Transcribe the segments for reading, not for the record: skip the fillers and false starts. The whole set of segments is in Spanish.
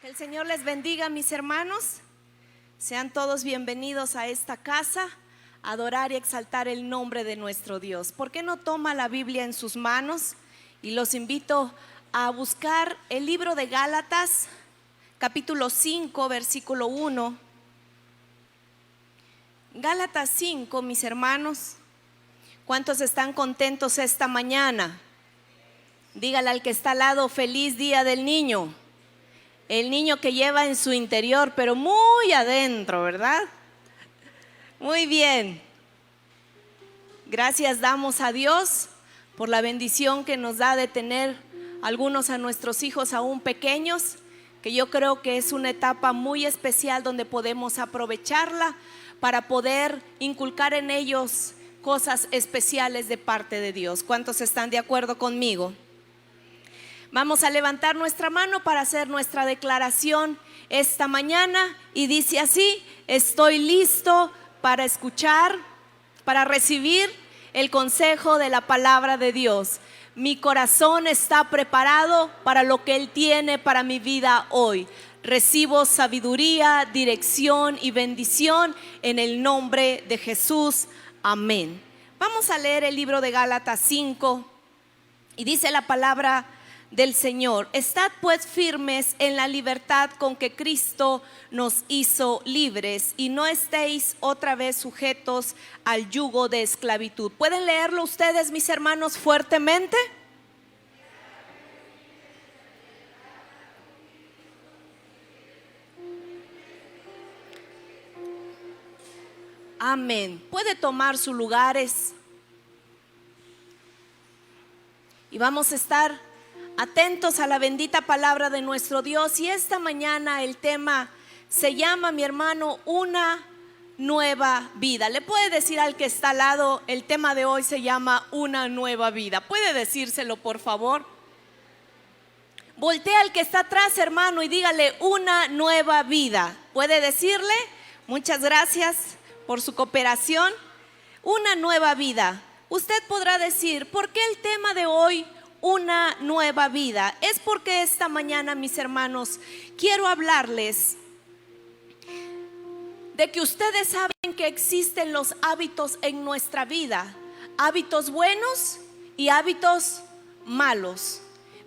Que el Señor les bendiga, mis hermanos. Sean todos bienvenidos a esta casa, a adorar y exaltar el nombre de nuestro Dios. ¿Por qué no toma la Biblia en sus manos? Y los invito a buscar el libro de Gálatas, capítulo 5, versículo 1. Gálatas 5, mis hermanos. ¿Cuántos están contentos esta mañana? Dígale al que está al lado: feliz día del niño. El niño que lleva en su interior, pero muy adentro, ¿verdad? Muy bien. Gracias damos a Dios por la bendición que nos da de tener algunos a nuestros hijos aún pequeños, que yo creo que es una etapa muy especial donde podemos aprovecharla para poder inculcar en ellos cosas especiales de parte de Dios. ¿Cuántos están de acuerdo conmigo? Vamos a levantar nuestra mano para hacer nuestra declaración esta mañana y dice así: estoy listo para escuchar, para recibir el consejo de la palabra de Dios. Mi corazón está preparado para lo que Él tiene para mi vida hoy. Recibo sabiduría, dirección y bendición en el nombre de Jesús. Amén. Vamos a leer el libro de Gálatas 5 y dice la palabra del Señor: estad pues firmes en la libertad con que Cristo nos hizo libres, y no estéis otra vez sujetos al yugo de esclavitud. ¿Pueden leerlo ustedes, mis hermanos, fuertemente? Amén. Puede tomar sus lugares y vamos a estar atentos a la bendita palabra de nuestro Dios. Y esta mañana el tema se llama, mi hermano, una nueva vida. Le puede decir al que está al lado: el tema de hoy se llama una nueva vida. ¿Puede decírselo, por favor? Voltea al que está atrás, hermano, y dígale: una nueva vida. ¿Puede decirle? Muchas gracias por su cooperación. Una nueva vida. Usted podrá decir: ¿por qué el tema de hoy una nueva vida? Es porque esta mañana, mis hermanos, quiero hablarles de que ustedes saben que existen los hábitos en nuestra vida, hábitos buenos y hábitos malos.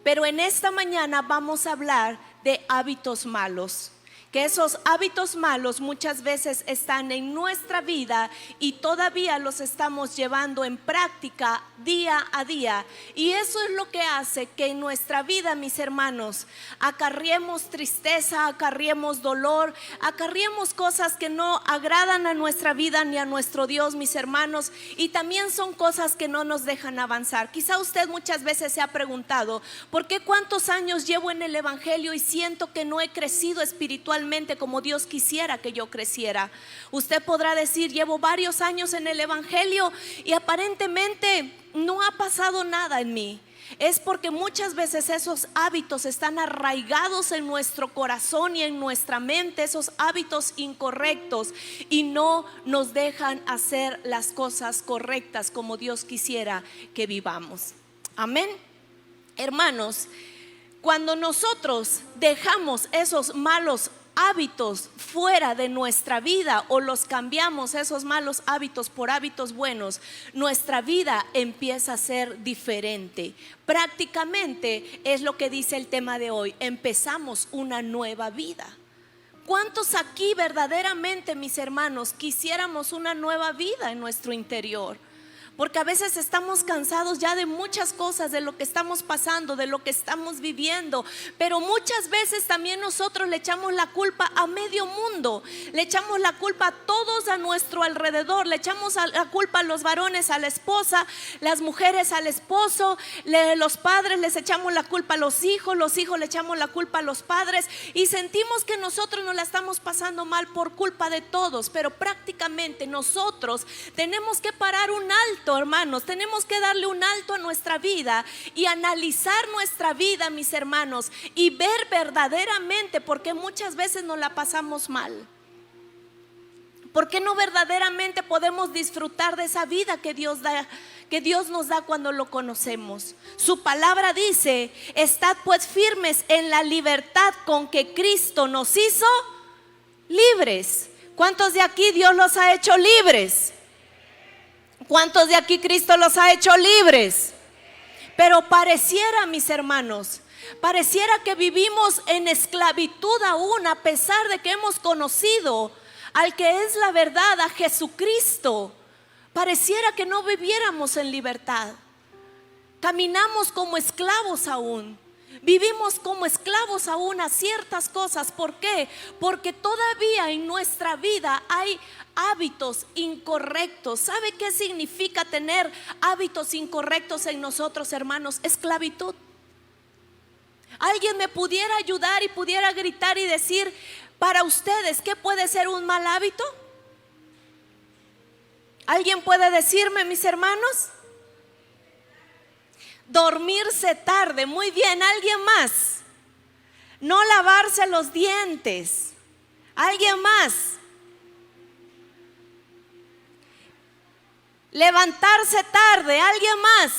Pero en esta mañana vamos a hablar de hábitos malos. Que esos hábitos malos muchas veces están en nuestra vida y todavía los estamos llevando en práctica día a día. Y eso es lo que hace que en nuestra vida, mis hermanos, acarriemos tristeza, acarriemos dolor, acarriemos cosas que no agradan a nuestra vida ni a nuestro Dios, mis hermanos. Y también son cosas que no nos dejan avanzar. Quizá usted muchas veces se ha preguntado: ¿por qué cuántos años llevo en el evangelio y siento que no he crecido espiritualmente como Dios quisiera que yo creciera? Usted podrá decir: llevo varios años en el evangelio y aparentemente no ha pasado nada en mí. Es porque muchas veces esos hábitos están arraigados en nuestro corazón y en nuestra mente, esos hábitos incorrectos, y no nos dejan hacer las cosas correctas como Dios quisiera que vivamos. Amén. Hermanos, cuando nosotros dejamos esos malos hábitos fuera de nuestra vida o los cambiamos, esos malos hábitos, por hábitos buenos, nuestra vida empieza a ser diferente. Prácticamente es lo que dice el tema de hoy: empezamos una nueva vida. ¿Cuántos aquí verdaderamente, mis hermanos, quisiéramos una nueva vida en nuestro interior? Porque a veces estamos cansados ya de muchas cosas, de lo que estamos pasando, de lo que estamos viviendo. Pero muchas veces también nosotros le echamos la culpa a medio mundo. Le echamos la culpa a todos a nuestro alrededor. Le echamos la culpa a los varones, a la esposa, las mujeres al esposo, los padres les echamos la culpa a los hijos le echamos la culpa a los padres. Y sentimos que nosotros nos la estamos pasando mal por culpa de todos. Pero prácticamente nosotros tenemos que parar un alto, hermanos. Tenemos que darle un alto a nuestra vida y analizar nuestra vida, mis hermanos, y ver verdaderamente por qué muchas veces nos la pasamos mal. ¿Por qué no verdaderamente podemos disfrutar de esa vida que Dios da, que Dios nos da cuando lo conocemos? Su palabra dice: estad pues firmes en la libertad con que Cristo nos hizo libres. ¿Cuántos de aquí Dios los ha hecho libres? ¿Cuántos de aquí Cristo los ha hecho libres? Pero pareciera, mis hermanos, pareciera que vivimos en esclavitud aún, a pesar de que hemos conocido al que es la verdad, a Jesucristo. Pareciera que no viviéramos en libertad. Caminamos como esclavos aún. Vivimos como esclavos aún a ciertas cosas. ¿Por qué? Porque todavía en nuestra vida hay hábitos incorrectos. ¿Sabe qué significa tener hábitos incorrectos en nosotros, hermanos? Esclavitud. Alguien me pudiera ayudar y pudiera gritar y decir para ustedes, ¿qué puede ser un mal hábito? ¿Alguien puede decirme, mis hermanos? Dormirse tarde. Muy bien. ¿Alguien más? No lavarse los dientes. ¿Alguien más? Levantarse tarde. ¿Alguien más?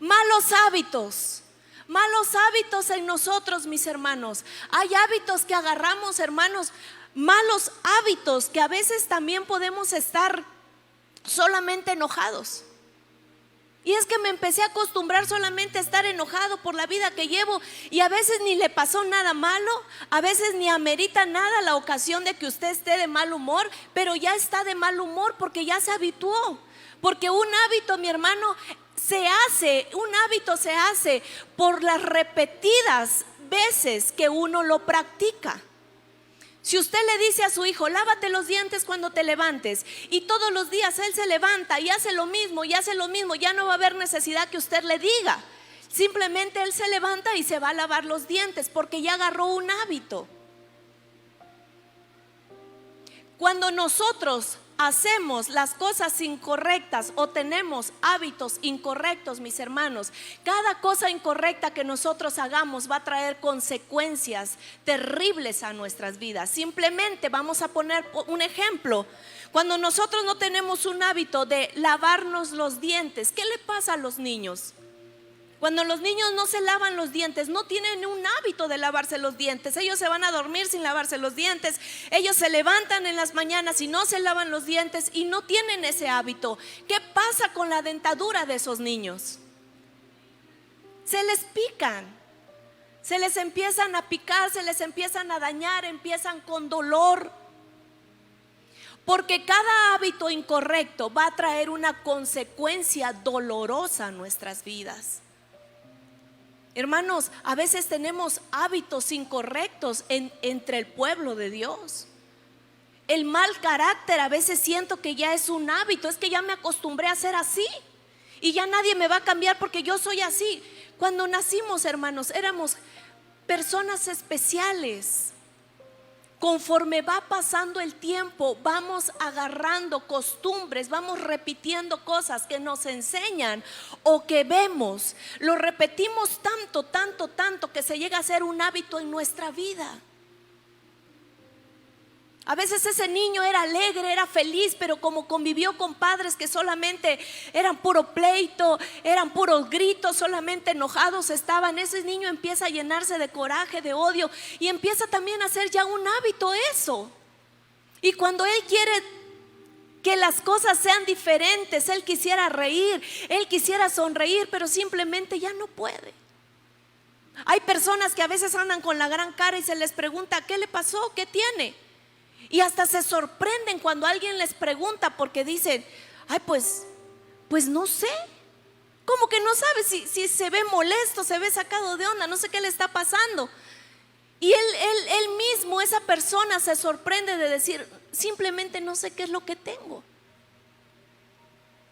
Malos hábitos. Malos hábitos en nosotros, mis hermanos. Hay hábitos que agarramos, hermanos, malos hábitos que a veces también podemos estar solamente enojados. Y es que me empecé a acostumbrar solamente a estar enojado por la vida que llevo, y a veces ni le pasó nada malo, a veces ni amerita nada la ocasión de que usted esté de mal humor, pero ya está de mal humor porque ya se habituó. Porque un hábito, mi hermano, un hábito se hace por las repetidas veces que uno lo practica. Si usted le dice a su hijo: lávate los dientes cuando te levantes, y todos los días él se levanta y hace lo mismo y hace lo mismo, ya no va a haber necesidad que usted le diga. Simplemente él se levanta y se va a lavar los dientes porque ya agarró un hábito. Cuando nosotros hacemos las cosas incorrectas o tenemos hábitos incorrectos, mis hermanos, cada cosa incorrecta que nosotros hagamos va a traer consecuencias terribles a nuestras vidas. Simplemente vamos a poner un ejemplo. Cuando nosotros no tenemos un hábito de lavarnos los dientes, ¿qué le pasa a los niños? Cuando los niños no se lavan los dientes, no tienen un hábito de lavarse los dientes. Ellos se van a dormir sin lavarse los dientes. Ellos se levantan en las mañanas y no se lavan los dientes y no tienen ese hábito. ¿Qué pasa con la dentadura de esos niños? Se les pican, se les empiezan a picar, se les empiezan a dañar, empiezan con dolor. Porque cada hábito incorrecto va a traer una consecuencia dolorosa a nuestras vidas. Hermanos, a veces tenemos hábitos incorrectos entre el pueblo de Dios. El mal carácter, a veces siento que ya es un hábito. Es que ya me acostumbré a ser así y ya nadie me va a cambiar porque yo soy así. Cuando nacimos, hermanos, éramos personas especiales. Conforme va pasando el tiempo, vamos agarrando costumbres, vamos repitiendo cosas que nos enseñan o que vemos. Lo repetimos tanto que se llega a ser un hábito en nuestra vida. A veces ese niño era alegre, era feliz, pero como convivió con padres que solamente eran puro pleito, eran puros gritos, solamente enojados estaban, ese niño empieza a llenarse de coraje, de odio, y empieza también a hacer ya un hábito eso. Y cuando él quiere que las cosas sean diferentes, él quisiera reír, él quisiera sonreír, pero simplemente ya no puede. Hay personas que a veces andan con la gran cara y se les pregunta: ¿qué le pasó? ¿Qué tiene? Y hasta se sorprenden cuando alguien les pregunta, porque dicen: ay, pues no sé. ¿Cómo que no sabe? Si se ve molesto, se ve sacado de onda, no sé qué le está pasando. Y él mismo, esa persona, se sorprende de decir: simplemente no sé qué es lo que tengo.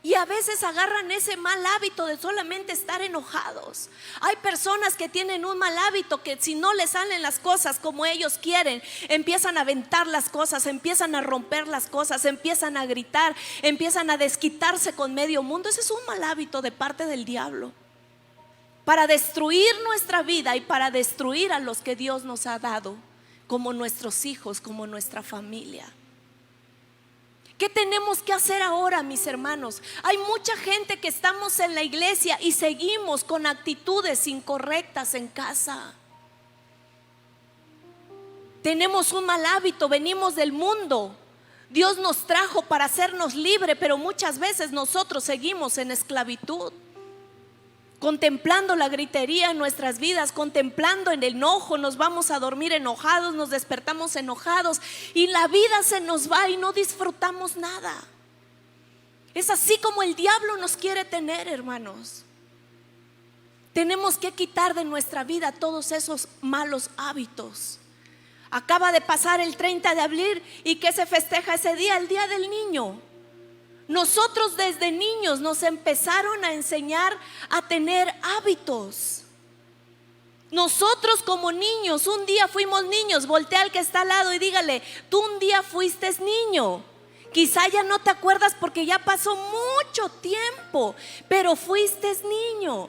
Y a veces agarran ese mal hábito de solamente estar enojados. Hay personas que tienen un mal hábito que si no les salen las cosas como ellos quieren, empiezan a aventar las cosas, empiezan a romper las cosas, empiezan a gritar, empiezan a desquitarse con medio mundo. Ese es un mal hábito de parte del diablo, para destruir nuestra vida y para destruir a los que Dios nos ha dado como nuestros hijos, como nuestra familia. ¿Qué tenemos que hacer ahora, mis hermanos? Hay mucha gente que estamos en la iglesia y seguimos con actitudes incorrectas en casa. Tenemos un mal hábito, venimos del mundo. Dios nos trajo para hacernos libres, pero muchas veces nosotros seguimos en esclavitud, contemplando la gritería en nuestras vidas, contemplando en el enojo. Nos vamos a dormir enojados, nos despertamos enojados y la vida se nos va y no disfrutamos nada. Es así como el diablo nos quiere tener, hermanos. Tenemos que quitar de nuestra vida todos esos malos hábitos. Acaba de pasar el 30 de abril y ¿qué se festeja ese día? El Día del Niño. Nosotros desde niños nos empezaron a enseñar a tener hábitos. Nosotros como niños, un día fuimos niños. Voltea al que está al lado y dígale: tú un día fuiste niño. Quizá ya no te acuerdas porque ya pasó mucho tiempo, pero fuiste niño.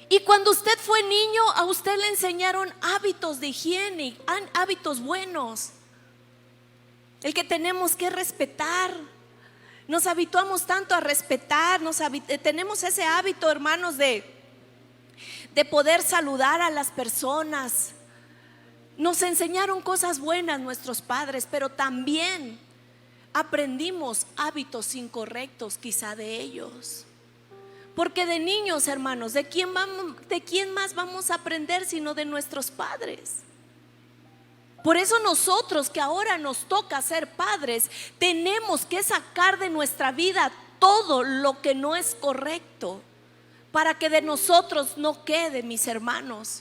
Y cuando usted fue niño, a usted le enseñaron hábitos de higiene, hábitos buenos. El que tenemos que respetar. Nos habituamos tanto a respetar, tenemos ese hábito, hermanos, de poder saludar a las personas. Nos enseñaron cosas buenas nuestros padres, pero también aprendimos hábitos incorrectos quizá de ellos. Porque de niños, hermanos, ¿de quién más vamos a aprender sino de nuestros padres? Por eso nosotros que ahora nos toca ser padres, tenemos que sacar de nuestra vida todo lo que no es correcto, para que de nosotros no quede, mis hermanos.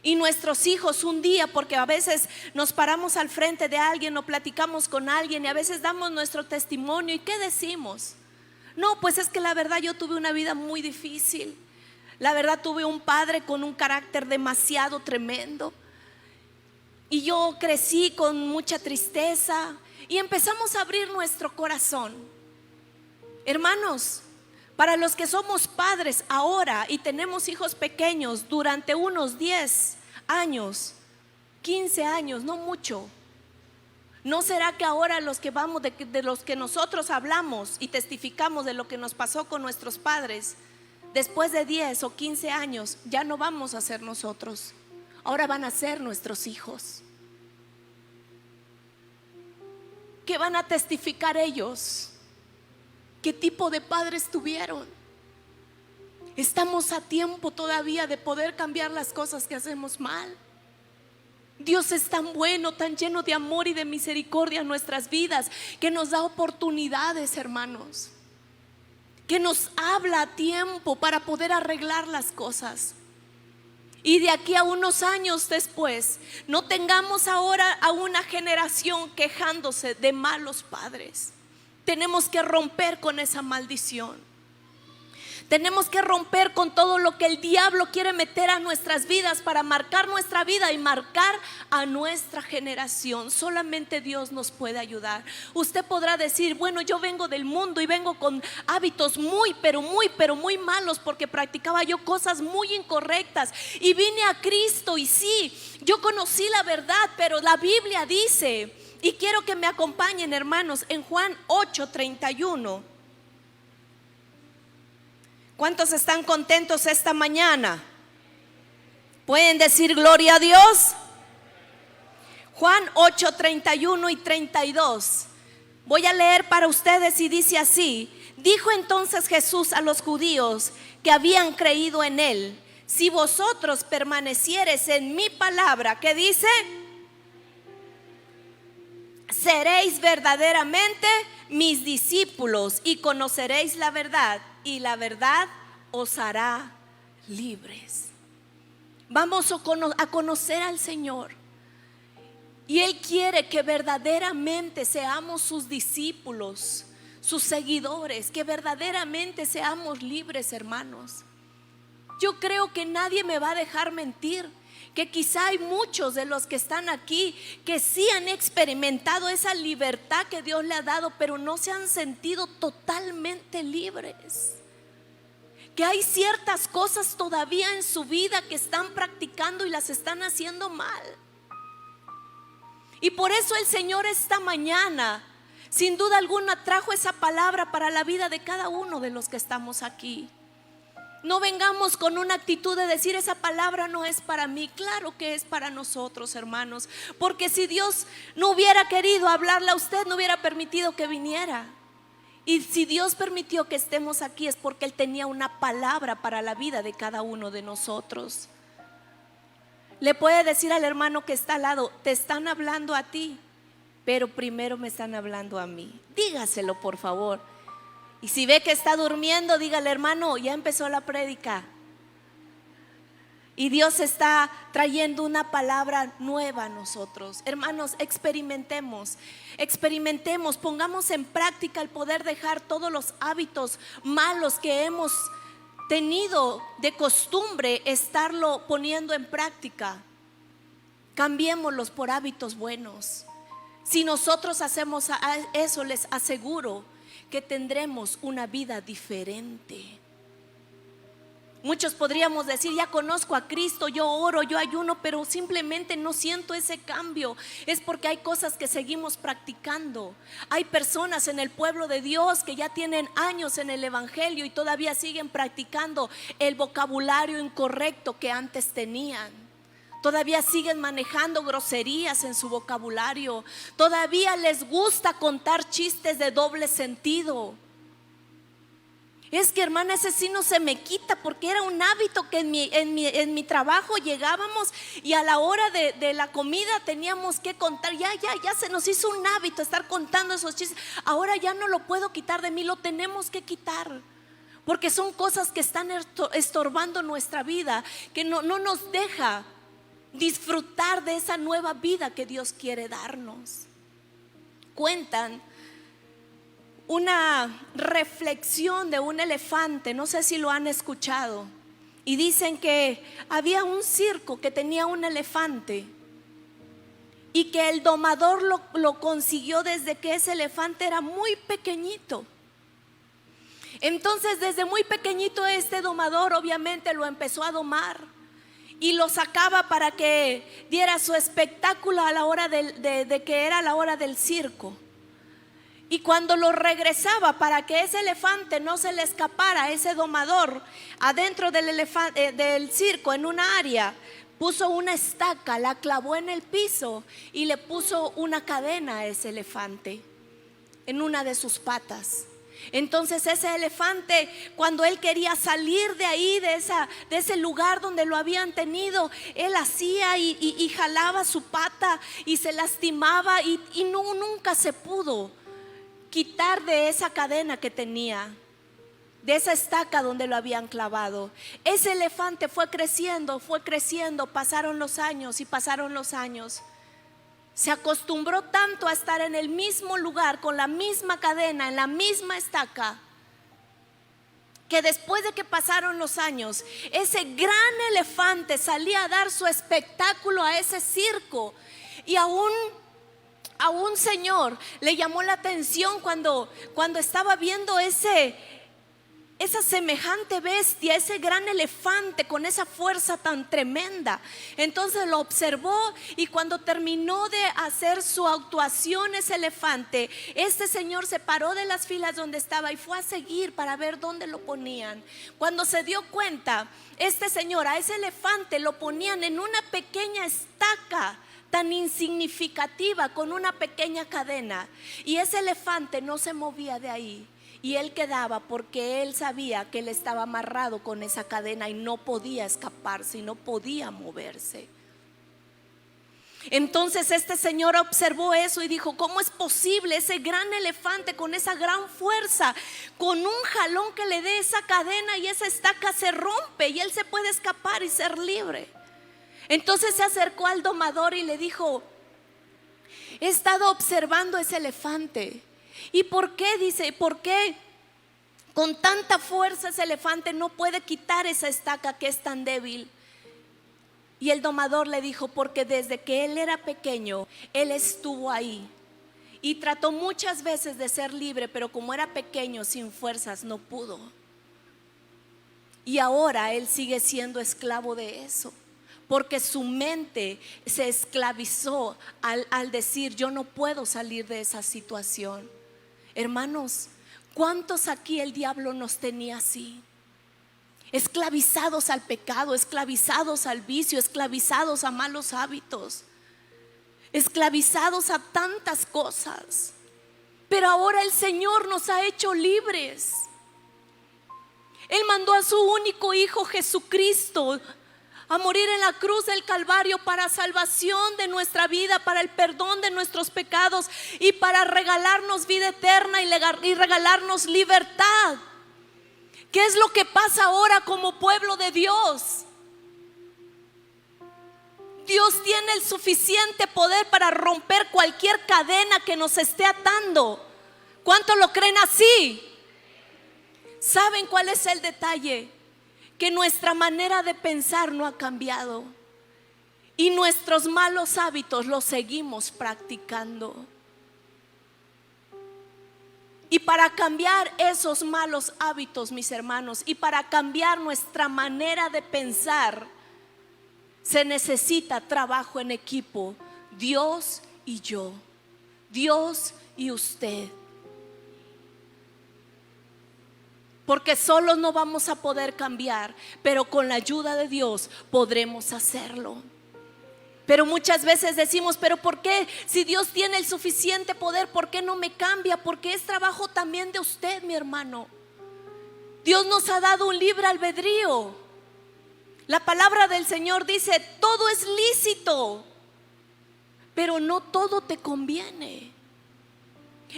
Y nuestros hijos un día, porque a veces nos paramos al frente de alguien o platicamos con alguien y a veces damos nuestro testimonio, ¿y qué decimos? No, pues es que la verdad yo tuve una vida muy difícil. La verdad tuve un padre con un carácter demasiado tremendo. Y yo crecí con mucha tristeza. Y empezamos a abrir nuestro corazón. Hermanos, para los que somos padres ahora y tenemos hijos pequeños, durante unos 10 años, 15 años, no mucho, ¿no será que ahora los que vamos de los que nosotros hablamos y testificamos de lo que nos pasó con nuestros padres, después de 10 o 15 años ya no vamos a ser nosotros? Ahora van a ser nuestros hijos. ¿Qué van a testificar ellos? ¿Qué tipo de padres tuvieron? Estamos a tiempo todavía de poder cambiar las cosas que hacemos mal. Dios es tan bueno, tan lleno de amor y de misericordia en nuestras vidas, que nos da oportunidades, hermanos, que nos habla a tiempo para poder arreglar las cosas. Y de aquí a unos años después, no tengamos ahora a una generación quejándose de malos padres. Tenemos que romper con esa maldición. Tenemos que romper con todo lo que el diablo quiere meter a nuestras vidas para marcar nuestra vida y marcar a nuestra generación. Solamente Dios nos puede ayudar. Usted podrá decir: bueno, yo vengo del mundo y vengo con hábitos muy malos, porque practicaba yo cosas muy incorrectas y vine a Cristo. Y sí, yo conocí la verdad, pero la Biblia dice, y quiero que me acompañen, hermanos, en Juan 8:31. ¿Cuántos están contentos esta mañana? ¿Pueden decir gloria a Dios? Juan 8:31 y 32. Voy a leer para ustedes y dice así: dijo entonces Jesús a los judíos que habían creído en él: si vosotros permaneciereis en mi palabra, ¿qué dice? Seréis verdaderamente mis discípulos y conoceréis la verdad, y la verdad os hará libres. Vamos a conocer al Señor, y Él quiere que verdaderamente seamos sus discípulos, sus seguidores, que verdaderamente seamos libres, hermanos. Yo creo que nadie me va a dejar mentir, que quizá hay muchos de los que están aquí que sí han experimentado esa libertad que Dios le ha dado, pero no se han sentido totalmente libres. que hay ciertas cosas todavía en su vida que están practicando y las están haciendo mal. Y por eso el Señor esta mañana, sin duda alguna, trajo esa palabra para la vida de cada uno de los que estamos aquí. No vengamos con una actitud de decir esa palabra no es para mí. Claro que es para nosotros, hermanos, porque si Dios no hubiera querido hablarle a usted, no hubiera permitido que viniera. Y si Dios permitió que estemos aquí es porque Él tenía una palabra para la vida de cada uno de nosotros. Le puede decir al hermano que está al lado: te están hablando a ti, pero primero me están hablando a mí. Dígaselo, por favor. Y si ve que está durmiendo, dígale: hermano, ya empezó la prédica. Y Dios está trayendo una palabra nueva a nosotros. Hermanos, experimentemos, pongamos en práctica el poder dejar todos los hábitos malos que hemos tenido de costumbre, estarlo poniendo en práctica. Cambiémoslos por hábitos buenos. Si nosotros hacemos eso, les aseguro que tendremos una vida diferente. Muchos podríamos decir: ya conozco a Cristo, yo oro, yo ayuno, pero simplemente no siento ese cambio. Es porque hay cosas que seguimos practicando. Hay personas en el pueblo de Dios que ya tienen años en el evangelio y todavía siguen practicando el vocabulario incorrecto que antes tenían. Todavía siguen manejando groserías en su vocabulario. Todavía les gusta contar chistes de doble sentido. Es que, hermana, ese sí no se me quita, porque era un hábito que en mi trabajo llegábamos y a la hora de la comida teníamos que contar. Ya se nos hizo un hábito estar contando esos chistes. Ahora ya no lo puedo quitar de mí, lo tenemos que quitar, porque son cosas que están estorbando nuestra vida, que no nos deja disfrutar de esa nueva vida que Dios quiere darnos. Cuentan una reflexión de un elefante, no sé si lo han escuchado, y dicen que había un circo que tenía un elefante y que el domador lo consiguió desde que ese elefante era muy pequeñito. Entonces, desde muy pequeñito, este domador obviamente lo empezó a domar y lo sacaba para que diera su espectáculo a la hora de que era la hora del circo. Y cuando lo regresaba, para que ese elefante no se le escapara, ese domador adentro del circo, en una área, puso una estaca, la clavó en el piso y le puso una cadena a ese elefante en una de sus patas. Entonces ese elefante, cuando él quería salir de ahí, de ese lugar donde lo habían tenido, él hacía y jalaba su pata y se lastimaba y nunca se pudo quitar de esa cadena que tenía, de esa estaca donde lo habían clavado. Ese elefante fue creciendo, pasaron los años y pasaron los años. Se acostumbró tanto a estar en el mismo lugar, con la misma cadena, en la misma estaca, que después de que pasaron los años, ese gran elefante salía a dar su espectáculo a ese circo. Y a un señor le llamó la atención cuando estaba viendo esa semejante bestia, ese gran elefante con esa fuerza tan tremenda. Entonces lo observó, y cuando terminó de hacer su actuación ese elefante, este señor se paró de las filas donde estaba y fue a seguir para ver dónde lo ponían. Cuando se dio cuenta, este señor, a ese elefante lo ponían en una pequeña estaca tan insignificativa, con una pequeña cadena, y ese elefante no se movía de ahí. Y él quedaba porque él sabía que él estaba amarrado con esa cadena y no podía escaparse y no podía moverse. Entonces este señor observó eso y dijo: ¿cómo es posible? Ese gran elefante con esa gran fuerza, con un jalón que le dé esa cadena y esa estaca se rompe y él se puede escapar y ser libre. Entonces se acercó al domador y le dijo: he estado observando ese elefante. ¿Y por qué? Dice, ¿por qué con tanta fuerza ese elefante no puede quitar esa estaca que es tan débil? Y el domador le dijo: porque desde que él era pequeño, él estuvo ahí y trató muchas veces de ser libre, pero como era pequeño, sin fuerzas, no pudo. Y ahora él sigue siendo esclavo de eso, porque su mente se esclavizó al decir: yo no puedo salir de esa situación. Hermanos, ¿cuántos aquí el diablo nos tenía así? Esclavizados al pecado, esclavizados al vicio, esclavizados a malos hábitos, esclavizados a tantas cosas. Pero ahora el Señor nos ha hecho libres. Él mandó a su único Hijo Jesucristo a morir en la cruz del Calvario para salvación de nuestra vida, para el perdón de nuestros pecados y para regalarnos vida eterna y regalarnos libertad. ¿Qué es lo que pasa ahora como pueblo de Dios? Dios tiene el suficiente poder para romper cualquier cadena que nos esté atando. ¿Cuántos lo creen así? ¿Saben cuál es el detalle? Que nuestra manera de pensar no ha cambiado y nuestros malos hábitos los seguimos practicando. Y para cambiar esos malos hábitos, mis hermanos, y para cambiar nuestra manera de pensar, se necesita trabajo en equipo. Dios y yo, Dios y usted. Porque solos no vamos a poder cambiar, pero con la ayuda de Dios podremos hacerlo. Pero muchas veces decimos: pero ¿por qué? Si Dios tiene el suficiente poder, ¿por qué no me cambia? Porque es trabajo también de usted, mi hermano. Dios nos ha dado un libre albedrío. La palabra del Señor dice: todo es lícito, pero no todo te conviene.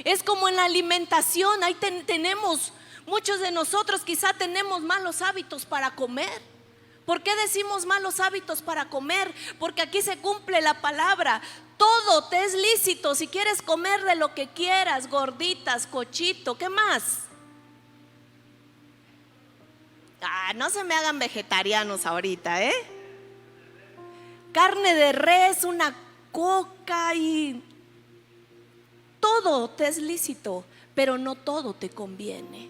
Es como en la alimentación. Ahí tenemos, muchos de nosotros quizá tenemos malos hábitos para comer. ¿Por qué decimos malos hábitos para comer? Porque aquí se cumple la palabra: todo te es lícito si quieres comer de lo que quieras, gorditas, cochito, ¿qué más? No se me hagan vegetarianos ahorita, carne de res, una coca, y todo te es lícito, pero no todo te conviene.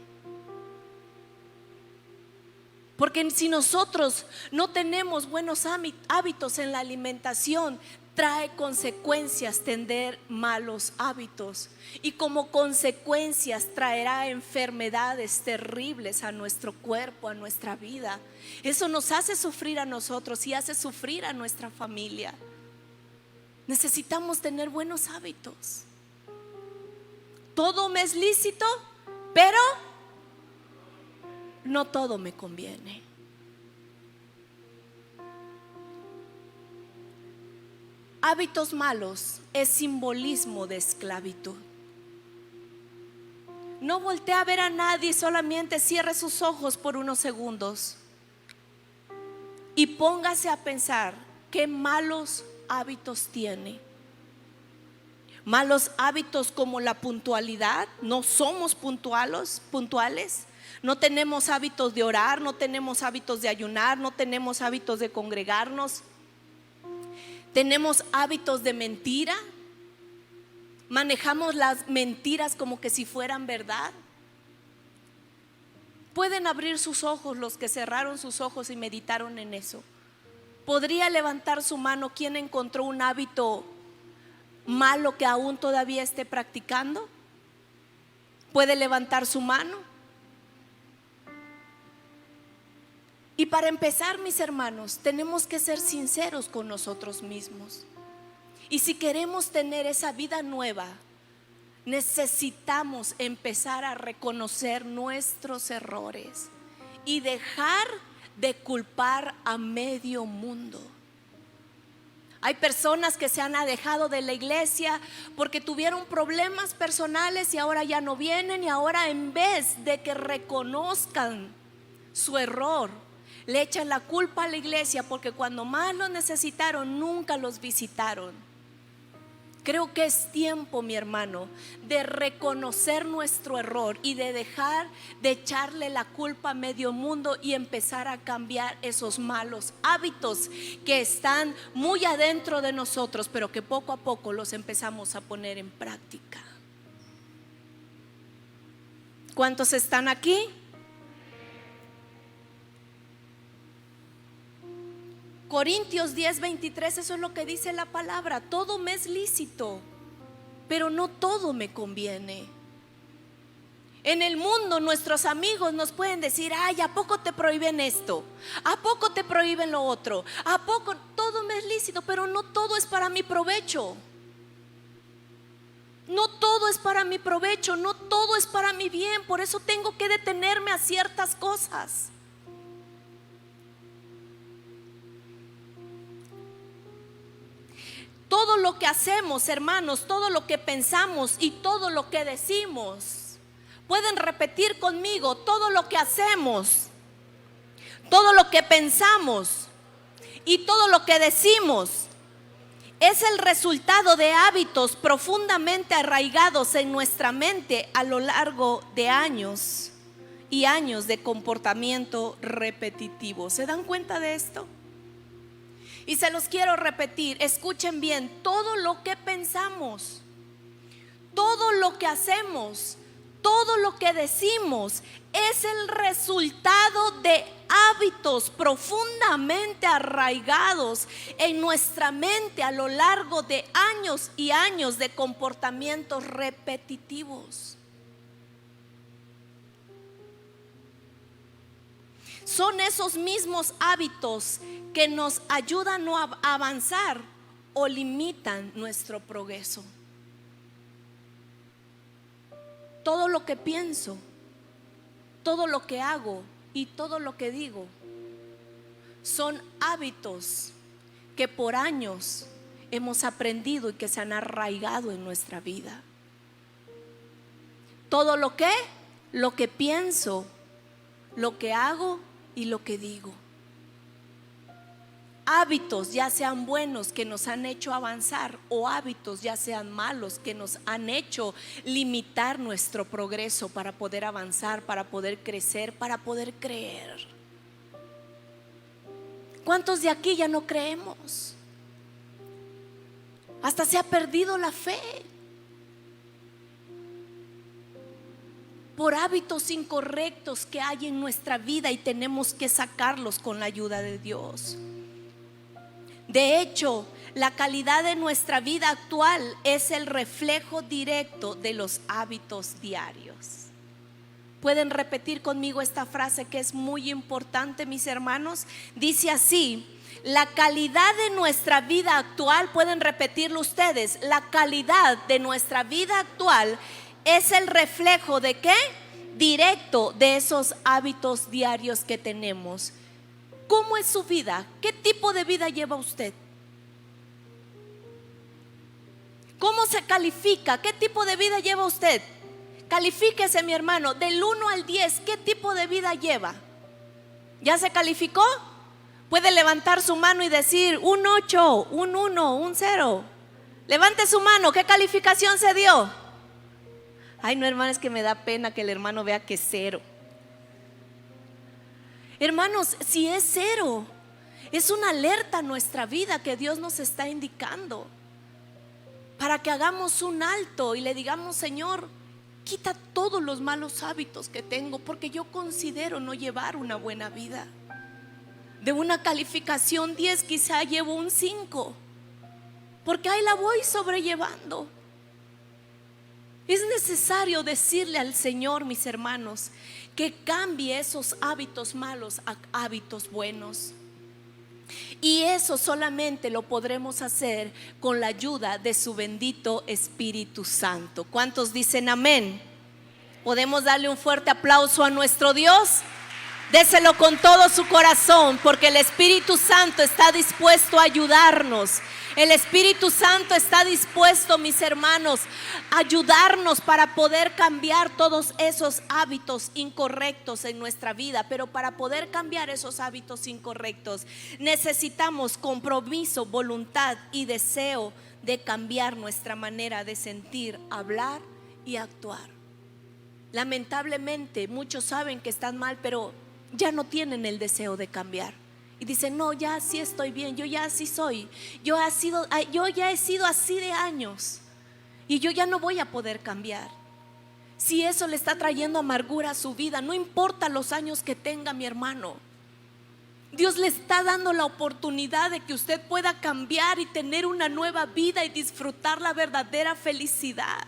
Porque si nosotros no tenemos buenos hábitos en la alimentación, trae consecuencias tener malos hábitos, y como consecuencias traerá enfermedades terribles a nuestro cuerpo, a nuestra vida. Eso nos hace sufrir a nosotros y hace sufrir a nuestra familia. Necesitamos tener buenos hábitos. Todo me es lícito, pero no todo me conviene. Hábitos malos es simbolismo de esclavitud. No voltee a ver a nadie, solamente cierre sus ojos por unos segundos y póngase a pensar qué malos hábitos tiene. Malos hábitos como la puntualidad. No somos puntuales. No tenemos hábitos de orar, no tenemos hábitos de ayunar, no tenemos hábitos de congregarnos. Tenemos hábitos de mentira. Manejamos las mentiras como que si fueran verdad. Pueden abrir sus ojos los que cerraron sus ojos y meditaron en eso. ¿Podría levantar su mano quien encontró un hábito malo que aún todavía esté practicando? ¿Puede levantar su mano? Y para empezar, mis hermanos, tenemos que ser sinceros con nosotros mismos. Y si queremos tener esa vida nueva, necesitamos empezar a reconocer nuestros errores y dejar de culpar a medio mundo. Hay personas que se han alejado de la iglesia porque tuvieron problemas personales y ahora ya no vienen, y ahora en vez de que reconozcan su error, le echan la culpa a la iglesia porque cuando más los necesitaron nunca los visitaron. Creo que es tiempo, mi hermano, de reconocer nuestro error y de dejar de echarle la culpa a medio mundo y empezar a cambiar esos malos hábitos que están muy adentro de nosotros, pero que poco a poco los empezamos a poner en práctica. ¿Cuántos están aquí? Corintios 10:23, eso es lo que dice la palabra. Todo me es lícito, pero no todo me conviene. En el mundo nuestros amigos nos pueden decir: ay, ¿a poco te prohíben esto? ¿A poco te prohíben lo otro? ¿A poco? Todo me es lícito, pero no todo es para mi provecho. No todo es para mi provecho, no todo es para mi bien. Por eso tengo que detenerme a ciertas cosas. Todo lo que hacemos, hermanos, todo lo que pensamos y todo lo que decimos. Pueden repetir conmigo: todo lo que hacemos, todo lo que pensamos y todo lo que decimos es el resultado de hábitos profundamente arraigados en nuestra mente a lo largo de años y años de comportamiento repetitivo. ¿Se dan cuenta de esto? Y se los quiero repetir, escuchen bien: todo lo que pensamos, todo lo que hacemos, todo lo que decimos es el resultado de hábitos profundamente arraigados en nuestra mente a lo largo de años y años de comportamientos repetitivos. Son esos mismos hábitos que nos ayudan a avanzar o limitan nuestro progreso. Todo lo que pienso, todo lo que hago y todo lo que digo son hábitos que por años hemos aprendido y que se han arraigado en nuestra vida. Todo lo que pienso, lo que hago y lo que digo. Hábitos, ya sean buenos, que nos han hecho avanzar, o hábitos, ya sean malos, que nos han hecho limitar nuestro progreso para poder avanzar, para poder crecer, para poder creer. ¿Cuántos de aquí ya no creemos? Hasta se ha perdido la fe por hábitos incorrectos que hay en nuestra vida, y tenemos que sacarlos con la ayuda de Dios. De hecho, la calidad de nuestra vida actual es el reflejo directo de los hábitos diarios. ¿Pueden repetir conmigo esta frase que es muy importante, mis hermanos? Dice así: la calidad de nuestra vida actual, pueden repetirlo ustedes, la calidad de nuestra vida actual es el reflejo de ¿qué? Directo de esos hábitos diarios que tenemos. ¿Cómo es su vida? ¿Qué tipo de vida lleva usted? ¿Cómo se califica? ¿Qué tipo de vida lleva usted? Califíquese, mi hermano, del 1 al 10, ¿qué tipo de vida lleva? ¿Ya se calificó? Puede levantar su mano y decir un 8, un 1, un 0. Levante su mano, ¿qué calificación se dio? Ay, no, hermano, es que me da pena que el hermano vea que es 0. Hermanos, si es 0, es una alerta a nuestra vida que Dios nos está indicando para que hagamos un alto y le digamos: Señor, quita todos los malos hábitos que tengo, porque yo considero no llevar una buena vida. De una calificación 10 quizá llevo un 5, porque ahí la voy sobrellevando. Es necesario decirle al Señor, mis hermanos, que cambie esos hábitos malos a hábitos buenos. Y eso solamente lo podremos hacer con la ayuda de su bendito Espíritu Santo. ¿Cuántos dicen amén? ¿Podemos darle un fuerte aplauso a nuestro Dios? Déselo con todo su corazón, porque el Espíritu Santo está dispuesto a ayudarnos. El Espíritu Santo está dispuesto, mis hermanos, a ayudarnos para poder cambiar todos esos hábitos incorrectos en nuestra vida. Pero para poder cambiar esos hábitos incorrectos necesitamos compromiso, voluntad y deseo de cambiar nuestra manera de sentir, hablar y actuar. Lamentablemente muchos saben que están mal, pero ya no tienen el deseo de cambiar. Y dicen: no, ya sí estoy bien, yo ya así soy, yo ya he sido así de años y yo ya no voy a poder cambiar. Si eso le está trayendo amargura a su vida, no importa los años que tenga, mi hermano, Dios le está dando la oportunidad de que usted pueda cambiar y tener una nueva vida y disfrutar la verdadera felicidad.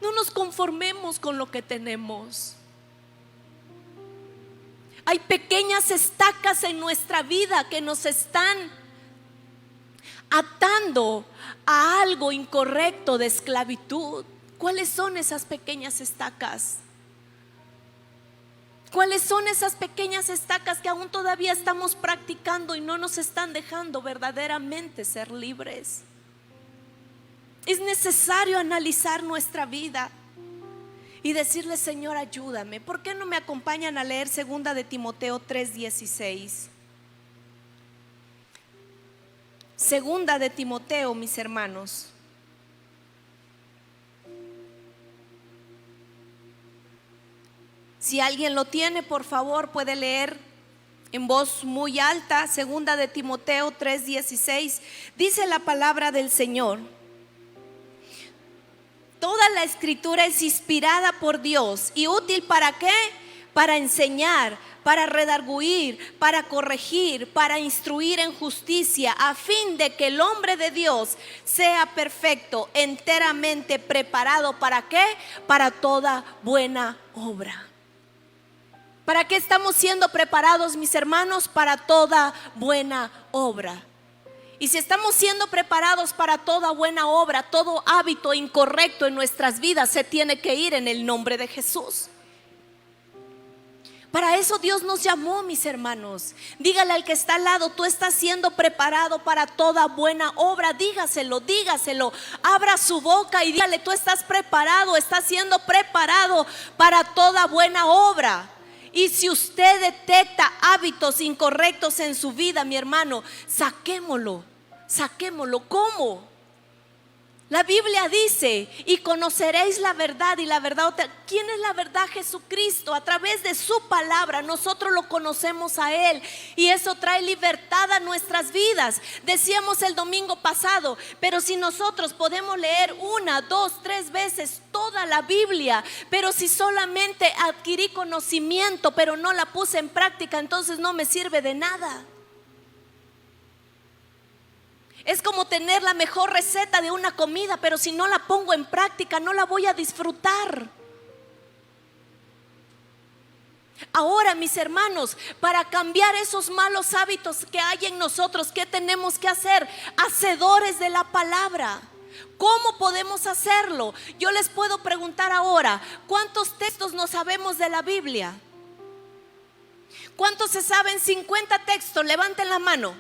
No nos conformemos con lo que tenemos. Hay pequeñas estacas en nuestra vida que nos están atando a algo incorrecto de esclavitud. ¿Cuáles son esas pequeñas estacas? ¿Cuáles son esas pequeñas estacas que aún todavía estamos practicando y no nos están dejando verdaderamente ser libres? Es necesario analizar nuestra vida y decirle: Señor, ayúdame. ¿Por qué no me acompañan a leer 2 de Timoteo 3:16? 2 de Timoteo, mis hermanos. Si alguien lo tiene, por favor, puede leer en voz muy alta. 2 de Timoteo 3:16. Dice la palabra del Señor: toda la escritura es inspirada por Dios y útil ¿para qué? Para enseñar, para redarguir, para corregir, para instruir en justicia, a fin de que el hombre de Dios sea perfecto, enteramente preparado ¿para qué? Para toda buena obra. ¿Para qué estamos siendo preparados, mis hermanos? Para toda buena obra. Y si estamos siendo preparados para toda buena obra, todo hábito incorrecto en nuestras vidas se tiene que ir en el nombre de Jesús. Para eso Dios nos llamó, mis hermanos. Dígale al que está al lado: tú estás siendo preparado para toda buena obra. Dígaselo, dígaselo. Abra su boca y dígale: tú estás preparado, estás siendo preparado para toda buena obra. Y si usted detecta hábitos incorrectos en su vida, mi hermano, saquémoslo. ¿Cómo? La Biblia dice: y conoceréis la verdad, y la verdad, ¿quién es la verdad? Jesucristo. A través de su palabra nosotros lo conocemos a Él, y eso trae libertad a nuestras vidas. Decíamos el domingo pasado: pero si nosotros podemos leer 1, 2, 3 veces toda la Biblia, pero si solamente adquirí conocimiento pero no la puse en práctica, entonces no me sirve de nada. Es como tener la mejor receta de una comida, pero si no la pongo en práctica, no la voy a disfrutar. Ahora, mis hermanos, para cambiar esos malos hábitos que hay en nosotros, ¿qué tenemos que hacer? Hacedores de la palabra. ¿Cómo podemos hacerlo? Yo les puedo preguntar ahora: ¿cuántos textos no sabemos de la Biblia? ¿Cuántos se saben 50 textos? Levanten la mano.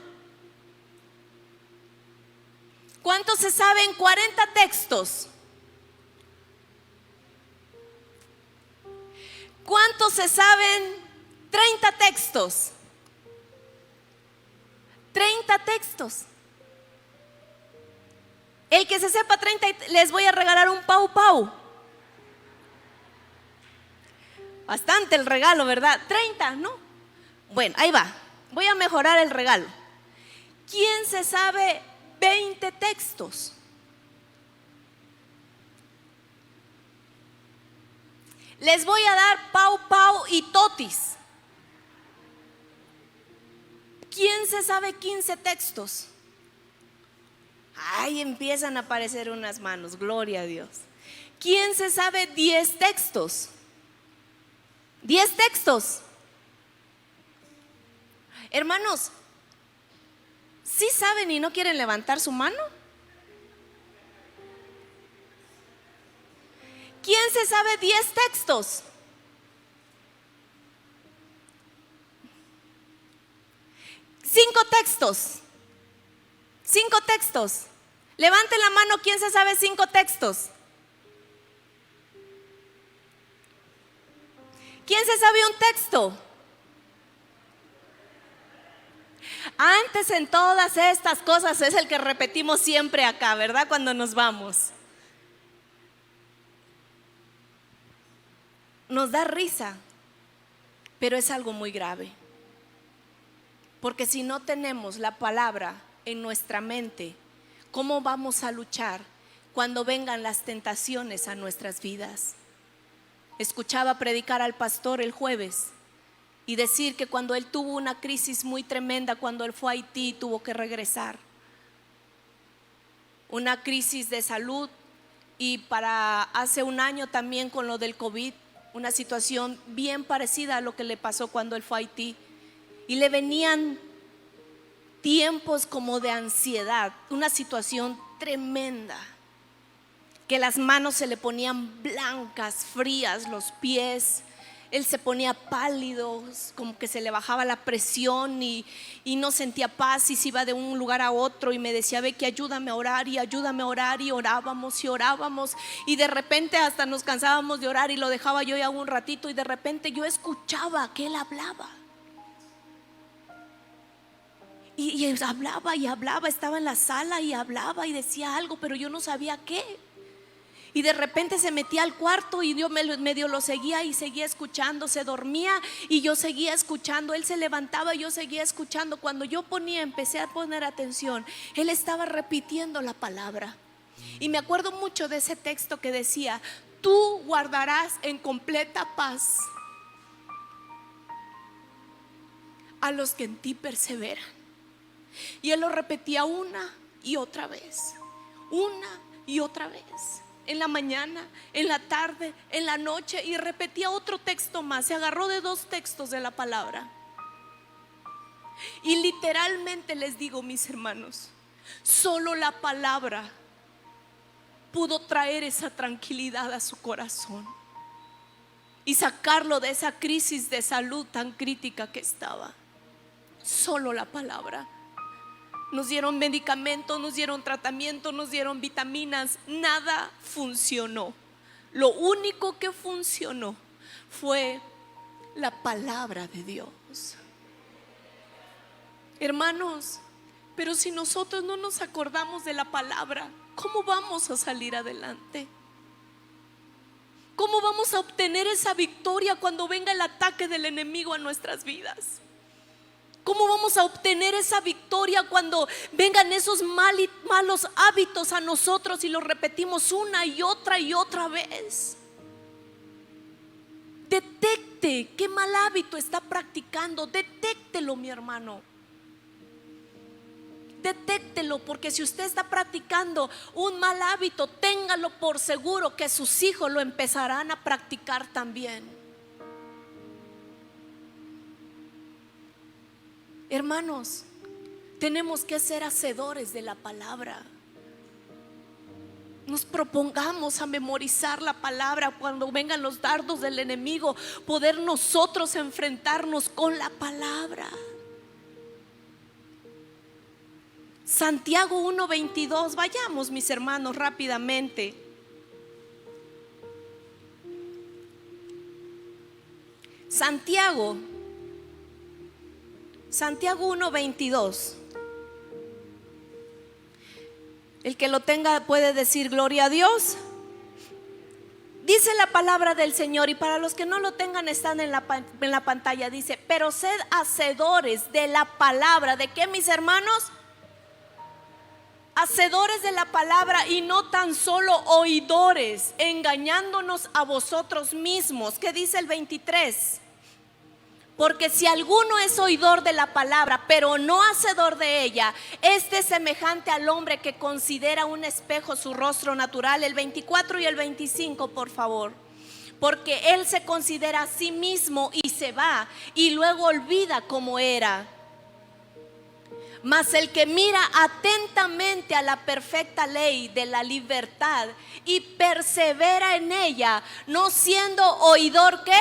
¿Cuántos se saben 40 textos? ¿Cuántos se saben 30 textos? 30 textos. El que se sepa 30, les voy a regalar un pau pau. Bastante el regalo, ¿verdad? 30, ¿no? Bueno, ahí va. Voy a mejorar el regalo. ¿Quién se sabe 20 textos? Les voy a dar pau pau y totis. ¿Quién se sabe 15 textos? Ay, empiezan a aparecer unas manos, gloria a Dios. ¿Quién se sabe 10 textos? 10 textos. Hermanos, ¿sí saben y no quieren levantar su mano? ¿Quién se sabe 10 textos? Cinco textos. 5 textos. Levanten la mano, ¿quién se sabe 5 textos? ¿Quién se sabe un texto? Antes en todas estas cosas es el que repetimos siempre acá, ¿verdad? Cuando nos vamos. Nos da risa, pero es algo muy grave. Porque si no tenemos la palabra en nuestra mente, ¿cómo vamos a luchar cuando vengan las tentaciones a nuestras vidas? Escuchaba predicar al pastor el jueves y decir que cuando él tuvo una crisis muy tremenda, cuando él fue a Haití, tuvo que regresar. Una crisis de salud, y para hace un año también con lo del COVID, una situación bien parecida a lo que le pasó cuando él fue a Haití. Y le venían tiempos como de ansiedad, una situación tremenda, que las manos se le ponían blancas, frías, los pies. Él se ponía pálido, como que se le bajaba la presión y no sentía paz, y se iba de un lugar a otro y me decía: Becky, ayúdame a orar, y ayúdame a orar, y orábamos y de repente hasta nos cansábamos de orar y lo dejaba yo ya un ratito, y de repente yo escuchaba que él hablaba. Y hablaba y hablaba, estaba en la sala y hablaba y decía algo, pero yo no sabía qué. Y de repente se metía al cuarto y yo medio lo seguía y seguía escuchando. Se dormía y yo seguía escuchando. Él se levantaba y yo seguía escuchando. Cuando yo empecé a poner atención, él estaba repitiendo la palabra. Y me acuerdo mucho de ese texto que decía: tú guardarás en completa paz a los que en ti perseveran. Y él lo repetía una y otra vez, una y otra vez, en la mañana, en la tarde, en la noche, y repetía otro texto más. Se agarró de 2 textos de la palabra. Y literalmente les digo, mis hermanos, solo la palabra pudo traer esa tranquilidad a su corazón y sacarlo de esa crisis de salud tan crítica que estaba. Solo la palabra. Nos dieron medicamentos, nos dieron tratamiento, nos dieron vitaminas, nada funcionó. Lo único que funcionó fue la palabra de Dios. Hermanos, pero si nosotros no nos acordamos de la palabra, ¿cómo vamos a salir adelante? ¿Cómo vamos a obtener esa victoria cuando venga el ataque del enemigo a nuestras vidas? ¿Cómo vamos a obtener esa victoria cuando vengan esos malos hábitos a nosotros y los repetimos una y otra vez? Detecte qué mal hábito está practicando. Detéctelo, mi hermano. Detéctelo, porque si usted está practicando un mal hábito, téngalo por seguro que sus hijos lo empezarán a practicar también. Hermanos, tenemos que ser hacedores de la palabra. Nos propongamos a memorizar la palabra cuando vengan los dardos del enemigo, poder nosotros enfrentarnos con la palabra. Santiago 1:22, vayamos, mis hermanos, rápidamente. Santiago 1:22. El que lo tenga puede decir gloria a Dios. Dice la palabra del Señor, y para los que no lo tengan están en la pantalla. Dice: pero sed hacedores de la palabra. ¿De qué, mis hermanos? Hacedores de la palabra y no tan solo oidores, engañándonos a vosotros mismos. ¿Qué dice el 23? Porque si alguno es oidor de la palabra, pero no hacedor de ella, este es semejante al hombre que considera un espejo su rostro natural. El 24 y el 25, por favor. Porque él se considera a sí mismo y se va, y luego olvida cómo era. Mas el que mira atentamente a la perfecta ley de la libertad y persevera en ella, no siendo oidor, ¿qué?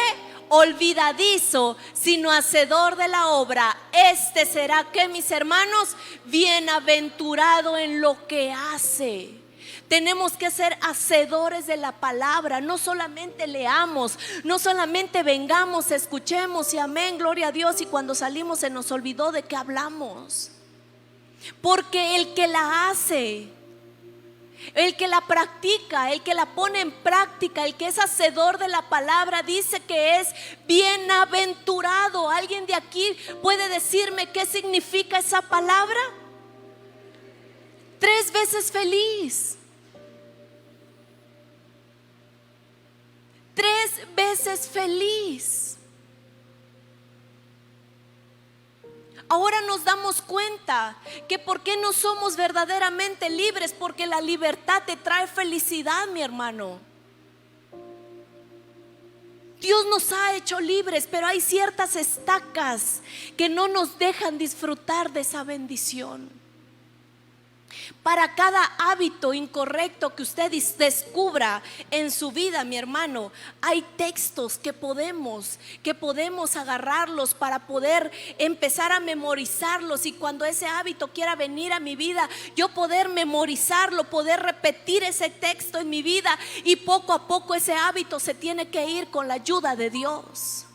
Olvidadizo, sino hacedor de la obra, este será, ¿qué, mis hermanos? Bienaventurado en lo que hace. Tenemos que ser hacedores de la palabra. No solamente leamos, no solamente vengamos, escuchemos y amén, gloria a Dios, y cuando salimos se nos olvidó de qué hablamos. Porque el que la hace, el que la practica, el que la pone en práctica, el que es hacedor de la palabra, dice que es bienaventurado. ¿Alguien de aquí puede decirme qué significa esa palabra? 3 veces feliz. 3 veces feliz. Ahora nos damos cuenta que por qué no somos verdaderamente libres, porque la libertad te trae felicidad, mi hermano. Dios nos ha hecho libres, pero hay ciertas estacas que no nos dejan disfrutar de esa bendición. Para cada hábito incorrecto que usted descubra en su vida, mi hermano, hay textos que podemos agarrarlos para poder empezar a memorizarlos, y cuando ese hábito quiera venir a mi vida, yo poder memorizarlo, poder repetir ese texto en mi vida, y poco a poco ese hábito se tiene que ir con la ayuda de Dios.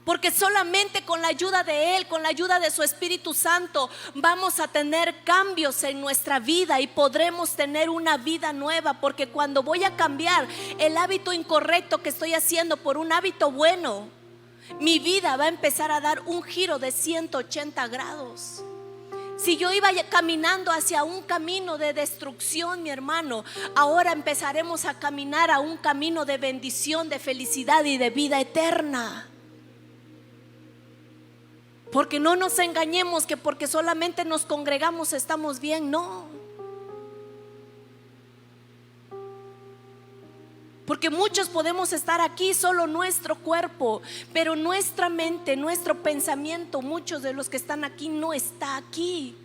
Porque solamente con la ayuda de Él, con la ayuda de su Espíritu Santo, vamos a tener cambios en nuestra vida y podremos tener una vida nueva. Porque cuando voy a cambiar el hábito incorrecto que estoy haciendo por un hábito bueno, mi vida va a empezar a dar un giro de 180 grados. Si yo iba caminando hacia un camino de destrucción, mi hermano, ahora empezaremos a caminar a un camino de bendición, de felicidad y de vida eterna. Porque no nos engañemos que porque solamente nos congregamos estamos bien, no. Porque muchos podemos estar aquí, solo nuestro cuerpo, pero nuestra mente, nuestro pensamiento, muchos de los que están aquí no está aquí.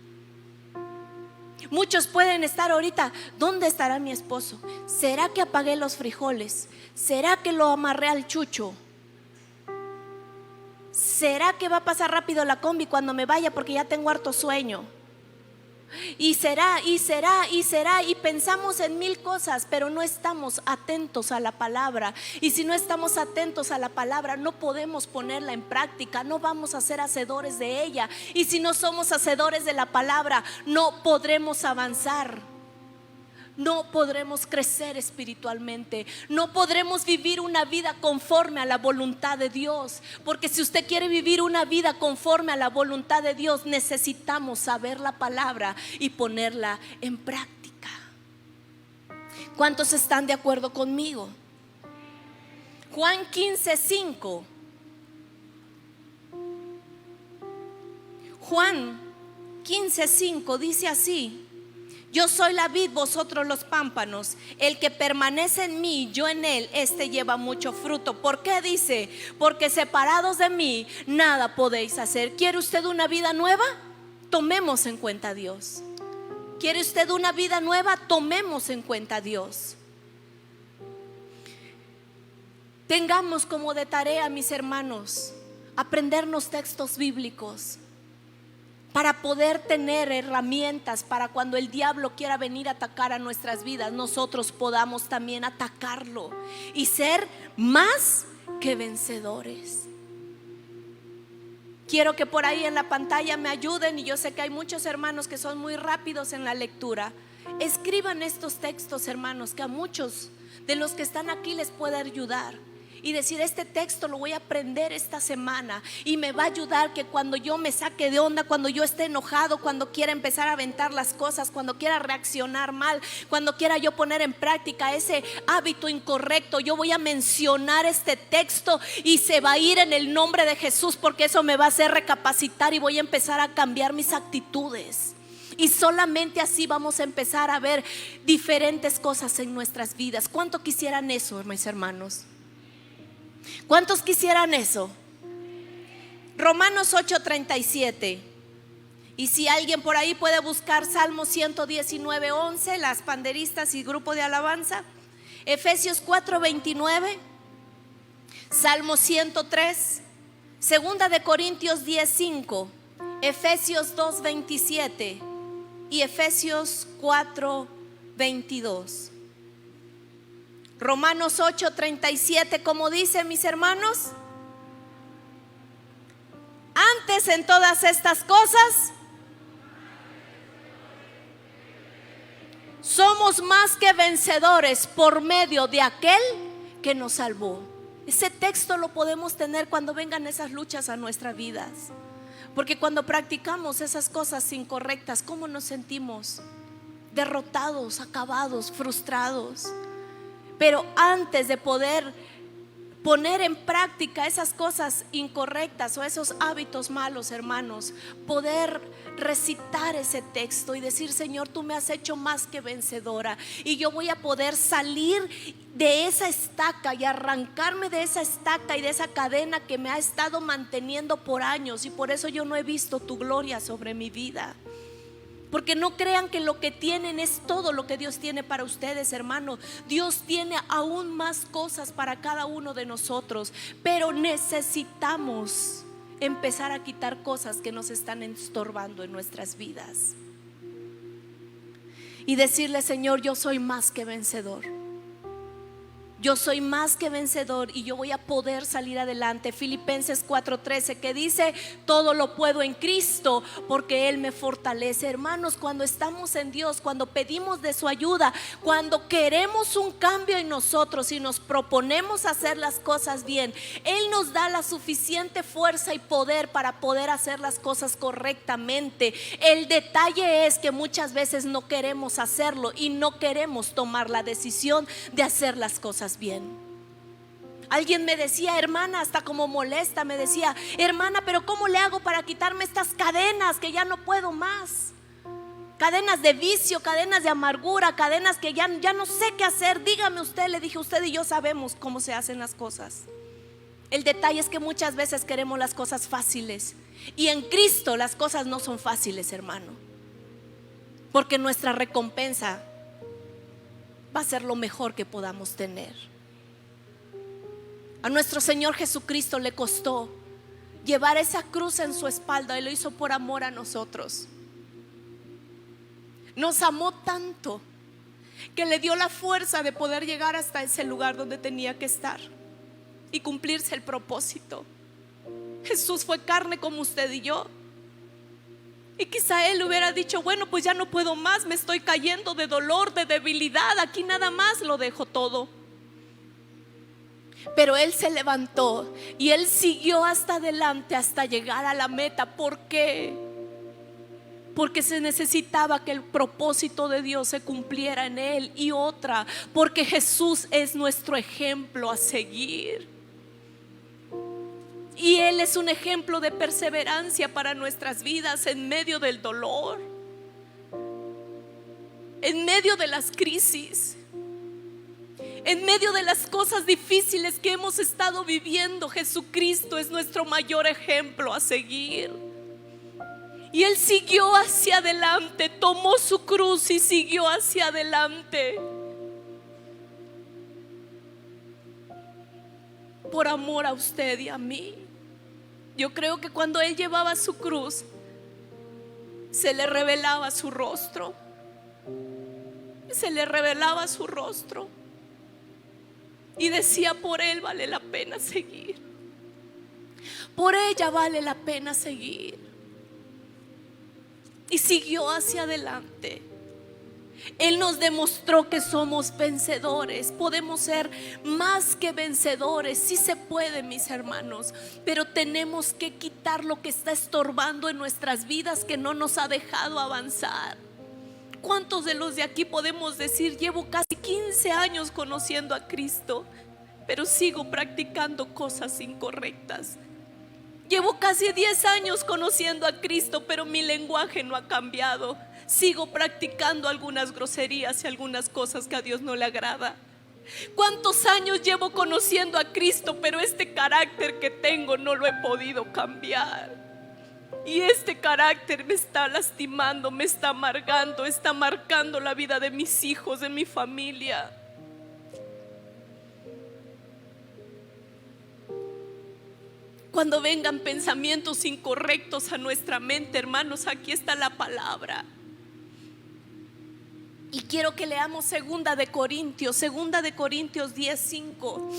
Muchos pueden estar ahorita, ¿dónde estará mi esposo? ¿Será que apagué los frijoles? ¿Será que lo amarré al chucho? ¿Será que va a pasar rápido la combi cuando me vaya porque ya tengo harto sueño? Y será, y pensamos en mil cosas, pero no estamos atentos a la palabra. Y si no estamos atentos a la palabra, no podemos ponerla en práctica, no vamos a ser hacedores de ella. Y si no somos hacedores de la palabra, no podremos avanzar. No podremos crecer espiritualmente, no podremos vivir una vida conforme a la voluntad de Dios. Porque si usted quiere vivir una vida conforme a la voluntad de Dios, necesitamos saber la palabra y ponerla en práctica. ¿Cuántos están de acuerdo conmigo? Juan 15:5. Juan 15:5 dice así: yo soy la vid, vosotros los pámpanos. El que permanece en mí, yo en él, este lleva mucho fruto. ¿Por qué dice? Porque separados de mí, nada podéis hacer. ¿Quiere usted una vida nueva? Tomemos en cuenta a Dios. ¿Quiere usted una vida nueva? Tomemos en cuenta a Dios. Tengamos como de tarea, mis hermanos, aprendernos textos bíblicos, para poder tener herramientas para cuando el diablo quiera venir a atacar a nuestras vidas, nosotros podamos también atacarlo y ser más que vencedores. Quiero que por ahí en la pantalla me ayuden, y yo sé que hay muchos hermanos que son muy rápidos en la lectura. Escriban estos textos, hermanos, que a muchos de los que están aquí les puede ayudar. Y decir, este texto lo voy a aprender esta semana y me va a ayudar que cuando yo me saque de onda, cuando yo esté enojado, cuando quiera empezar a aventar las cosas, cuando quiera reaccionar mal, cuando quiera yo poner en práctica ese hábito incorrecto, yo voy a mencionar este texto y se va a ir en el nombre de Jesús, porque eso me va a hacer recapacitar y voy a empezar a cambiar mis actitudes. Y solamente así vamos a empezar a ver diferentes cosas en nuestras vidas. ¿Cuánto quisieran eso, mis hermanos? ¿Cuántos quisieran eso? Romanos 8:37. Y si alguien por ahí puede buscar Salmo 119:11, las panderistas y grupo de alabanza. Efesios 4:29, Salmo 103, Segunda de Corintios 10:5, Efesios 2:27 y Efesios 4:22. Romanos 8:37, como dice, mis hermanos: antes en todas estas cosas somos más que vencedores por medio de aquel que nos salvó. Ese texto lo podemos tener cuando vengan esas luchas a nuestras vidas, porque cuando practicamos esas cosas incorrectas, ¿cómo nos sentimos? Derrotados, acabados, frustrados. Pero antes de poder poner en práctica esas cosas incorrectas o esos hábitos malos, hermanos, poder recitar ese texto y decir: Señor, tú me has hecho más que vencedora, y yo voy a poder salir de esa estaca y arrancarme de esa estaca y de esa cadena que me ha estado manteniendo por años, y por eso yo no he visto tu gloria sobre mi vida. Porque no crean que lo que tienen es todo lo que Dios tiene para ustedes, hermano. Dios tiene aún más cosas para cada uno de nosotros, pero necesitamos empezar a quitar cosas que nos están estorbando en nuestras vidas y decirle: Señor, yo soy más que vencedor. Yo soy más que vencedor y yo voy a poder salir adelante. Filipenses 4:13, que dice: todo lo puedo en Cristo porque Él me fortalece. Hermanos, cuando estamos en Dios, cuando pedimos de su ayuda, cuando queremos un cambio en nosotros y nos proponemos hacer las cosas bien, Él nos da la suficiente fuerza y poder para poder hacer las cosas correctamente. El detalle es que muchas veces no queremos hacerlo y no queremos tomar la decisión de hacer las cosas bien. Alguien me decía, hermana, hasta como molesta, me decía: hermana, pero ¿cómo le hago para quitarme estas cadenas que ya no puedo más? Cadenas de vicio, cadenas de amargura, cadenas que ya no sé qué hacer. Dígame usted. Le dije: usted y yo sabemos cómo se hacen las cosas. El detalle es que muchas veces queremos las cosas fáciles, y en Cristo las cosas no son fáciles, hermano, porque nuestra recompensa va a ser lo mejor que podamos tener. A nuestro Señor Jesucristo le costó llevar esa cruz en su espalda, y lo hizo por amor a nosotros. Nos amó tanto que le dio la fuerza de poder llegar hasta ese lugar donde tenía que estar y cumplirse el propósito. Jesús fue carne como usted y yo. Y quizá Él hubiera dicho: bueno, pues ya no puedo más, me estoy cayendo de dolor, de debilidad, aquí nada más lo dejo todo. Pero Él se levantó y Él siguió hasta adelante, hasta llegar a la meta. ¿Por qué? Porque se necesitaba que el propósito de Dios se cumpliera en Él. Y otra, porque Jesús es nuestro ejemplo a seguir. Y Él es un ejemplo de perseverancia para nuestras vidas en medio del dolor, en medio de las crisis, en medio de las cosas difíciles que hemos estado viviendo. Jesucristo es nuestro mayor ejemplo a seguir. Y Él siguió hacia adelante, tomó su cruz y siguió hacia adelante, por amor a usted y a mí. Yo creo que cuando Él llevaba su cruz, se le revelaba su rostro. Se le revelaba su rostro y decía: por Él vale la pena seguir, por ella vale la pena seguir. Y siguió hacia adelante. Él nos demostró que somos vencedores. Podemos ser más que vencedores. Sí se puede, mis hermanos, pero tenemos que quitar lo que está estorbando en nuestras vidas, que no nos ha dejado avanzar. ¿Cuántos de los de aquí podemos decir: llevo casi 15 años conociendo a Cristo, pero sigo practicando cosas incorrectas? Llevo casi 10 años conociendo a Cristo, pero mi lenguaje no ha cambiado. Sigo practicando algunas groserías y algunas cosas que a Dios no le agrada. ¿Cuántos años llevo conociendo a Cristo, pero este carácter que tengo no lo he podido cambiar? Y este carácter me está lastimando, me está amargando, está marcando la vida de mis hijos, de mi familia. Cuando vengan pensamientos incorrectos a nuestra mente, hermanos, aquí está la palabra. Y quiero que leamos 2 de Corintios 10:5.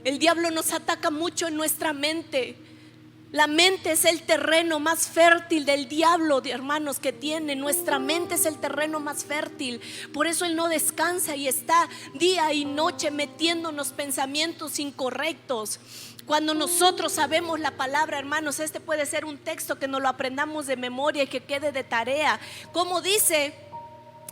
El diablo nos ataca mucho en nuestra mente. La mente es el terreno más fértil del diablo, hermanos, que tiene. Nuestra mente es el terreno más fértil. Por eso él no descansa y está día y noche metiéndonos pensamientos incorrectos. Cuando nosotros sabemos la palabra, hermanos, este puede ser un texto que nos lo aprendamos de memoria y que quede de tarea. Como dice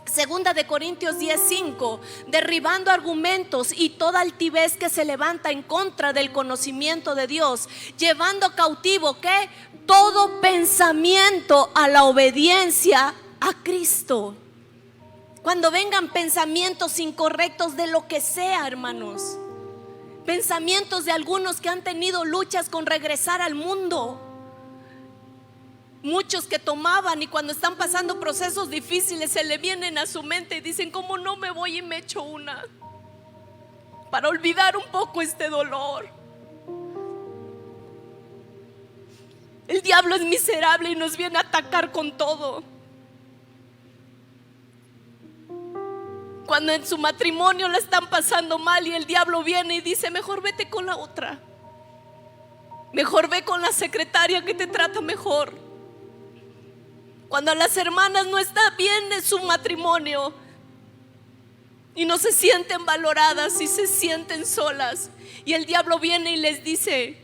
Segunda de Corintios 10:5, derribando argumentos y toda altivez que se levanta en contra del conocimiento de Dios, llevando cautivo ¿qué? Todo pensamiento a la obediencia a Cristo. Cuando vengan pensamientos incorrectos de lo que sea, hermanos, pensamientos de algunos que han tenido luchas con regresar al mundo, muchos que tomaban y cuando están pasando procesos difíciles se le vienen a su mente y dicen: ¿cómo no me voy y me echo una para olvidar un poco este dolor? El diablo es miserable y nos viene a atacar con todo. Cuando en su matrimonio la están pasando mal y el diablo viene y dice: mejor vete con la otra, mejor ve con la secretaria que te trata mejor. Cuando a las hermanas no está bien en su matrimonio y no se sienten valoradas y se sienten solas, y el diablo viene y les dice: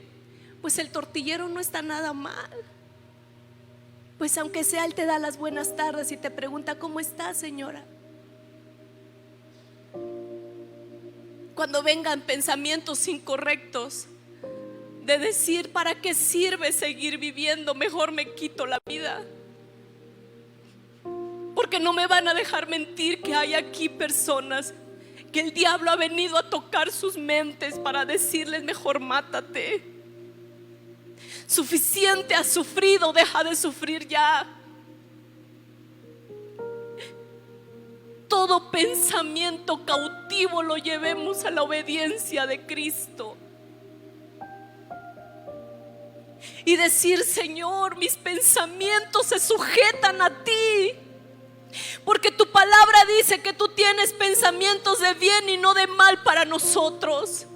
pues el tortillero no está nada mal, pues aunque sea él te da las buenas tardes y te pregunta: ¿cómo está, señora? Cuando vengan pensamientos incorrectos de decir: ¿para qué sirve seguir viviendo? Mejor me quito la vida, porque no me van a dejar mentir que hay aquí personas que el diablo ha venido a tocar sus mentes para decirles: mejor mátate, suficiente has sufrido, deja de sufrir ya. Todo pensamiento cautivo lo llevemos a la obediencia de Cristo y decir: Señor, mis pensamientos se sujetan a ti, porque tu palabra dice que tú tienes pensamientos de bien y no de mal para nosotros.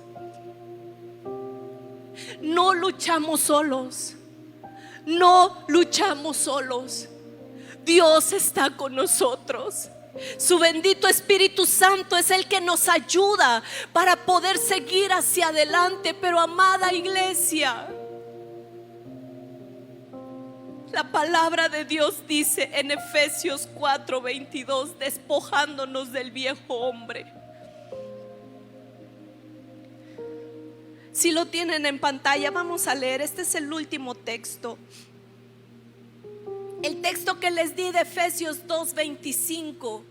No luchamos solos, no luchamos solos. Dios está con nosotros. Su bendito Espíritu Santo es el que nos ayuda para poder seguir hacia adelante. Pero amada iglesia, la palabra de Dios dice en Efesios 4:22, despojándonos del viejo hombre. Si lo tienen en pantalla, vamos a leer. Este es el último texto. El texto que les di de Efesios 2:25.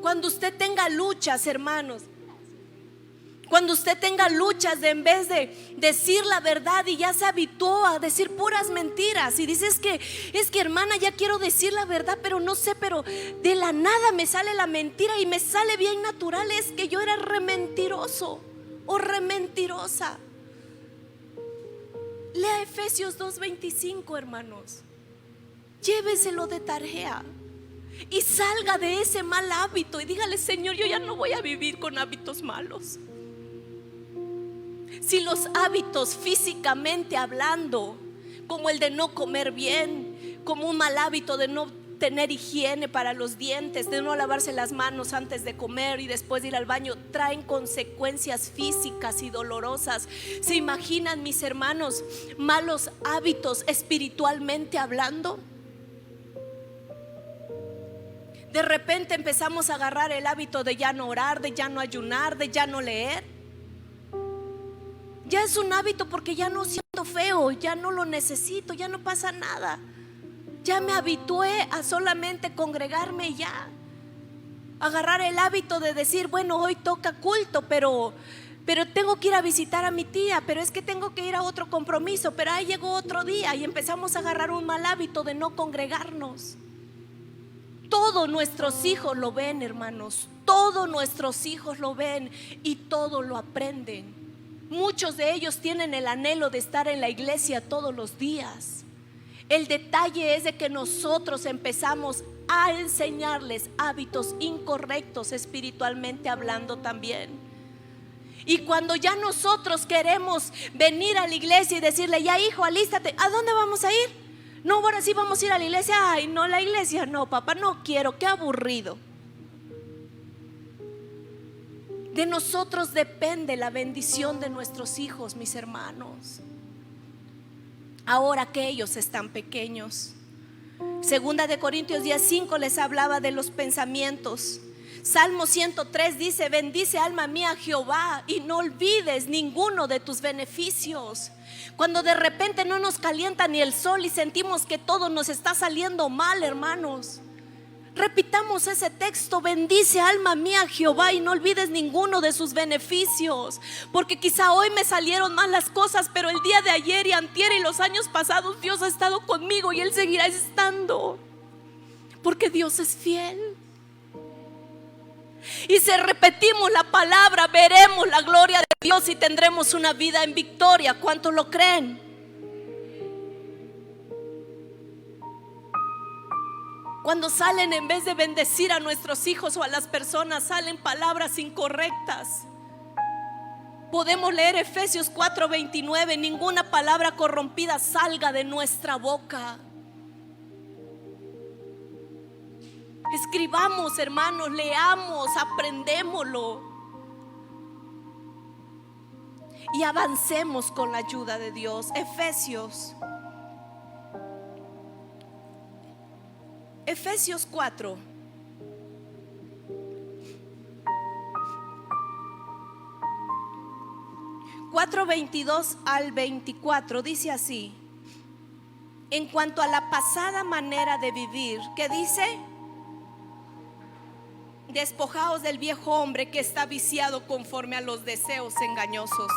Cuando usted tenga luchas, hermanos, cuando usted tenga luchas de en vez de decir la verdad y ya se habituó a decir puras mentiras y dices es que hermana, ya quiero decir la verdad, pero no sé, pero de la nada me sale la mentira y me sale bien natural, es que yo era re mentiroso o re mentirosa. Lea Efesios 2:25, hermanos. Lléveselo de tarea y salga de ese mal hábito y dígale: Señor, yo ya no voy a vivir con hábitos malos. Si los hábitos físicamente hablando, como el de no comer bien, como un mal hábito de no tener higiene para los dientes, de no lavarse las manos antes de comer y después de ir al baño, traen consecuencias físicas y dolorosas. ¿Se imaginan, mis hermanos, malos hábitos espiritualmente hablando? De repente empezamos a agarrar el hábito de ya no orar, de ya no ayunar, de ya no leer. Ya es un hábito porque ya no siento feo, ya no lo necesito, ya no pasa nada. Ya me habitué a solamente congregarme y ya. Agarrar el hábito de decir: bueno, hoy toca culto, pero tengo que ir a visitar a mi tía, pero es que tengo que ir a otro compromiso, pero ahí llegó otro día, y empezamos a agarrar un mal hábito de no congregarnos. Todos nuestros hijos lo ven, hermanos. Todos nuestros hijos lo ven y todos lo aprenden. Muchos de ellos tienen el anhelo de estar en la iglesia todos los días. El detalle es de que nosotros empezamos a enseñarles hábitos incorrectos espiritualmente hablando también. Y cuando ya nosotros queremos venir a la iglesia y decirle: ya hijo, alístate, ¿a dónde vamos a ir? No, ahora sí vamos a ir a la iglesia. Ay, no, la iglesia no, papá, no quiero, qué aburrido. De nosotros depende la bendición de nuestros hijos, mis hermanos. Ahora que ellos están pequeños, Segunda de Corintios 10:5 les hablaba de los pensamientos. Salmo 103 dice: bendice alma mía a Jehová y no olvides ninguno de tus beneficios. Cuando de repente no nos calienta ni el sol y sentimos que todo nos está saliendo mal, hermanos, repitamos ese texto: bendice alma mía a Jehová y no olvides ninguno de sus beneficios. Porque quizá hoy me salieron mal las cosas, pero el día de ayer y antier y los años pasados Dios ha estado conmigo y Él seguirá estando, porque Dios es fiel. Y si repetimos la palabra, veremos la gloria de Dios y tendremos una vida en victoria. ¿Cuántos lo creen? Cuando salen, en vez de bendecir a nuestros hijos o a las personas, salen palabras incorrectas. Podemos leer Efesios 4:29: ninguna palabra corrompida salga de nuestra boca. Escribamos, hermanos, leamos, aprendémoslo y avancemos con la ayuda de Dios. Efesios 4. Cuatro 22 al 24 dice así: en cuanto a la pasada manera de vivir, ¿qué dice? Despojaos del viejo hombre que está viciado conforme a los deseos engañosos,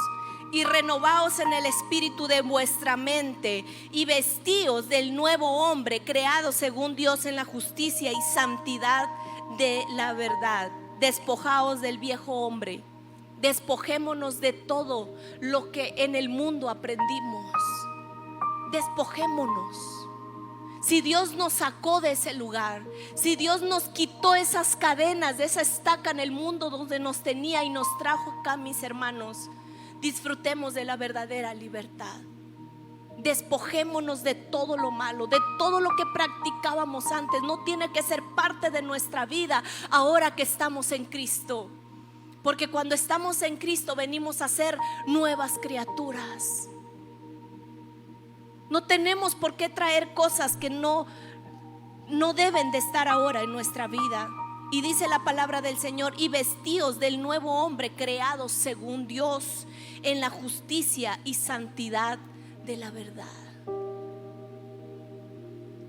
y renovaos en el espíritu de vuestra mente, y vestíos del nuevo hombre creado según Dios en la justicia y santidad de la verdad. Despojaos del viejo hombre. Despojémonos de todo lo que en el mundo aprendimos. Despojémonos. Si Dios nos sacó de ese lugar, si Dios nos quitó esas cadenas, de esa estaca en el mundo donde nos tenía y nos trajo acá, mis hermanos, disfrutemos de la verdadera libertad. Despojémonos de todo lo malo, de todo lo que practicábamos antes. No tiene que ser parte de nuestra vida ahora que estamos en Cristo, porque cuando estamos en Cristo venimos a ser nuevas criaturas. No tenemos por qué traer cosas que no deben de estar ahora en nuestra vida. Y dice la palabra del Señor: y vestíos del nuevo hombre creado según Dios en la justicia y santidad de la verdad.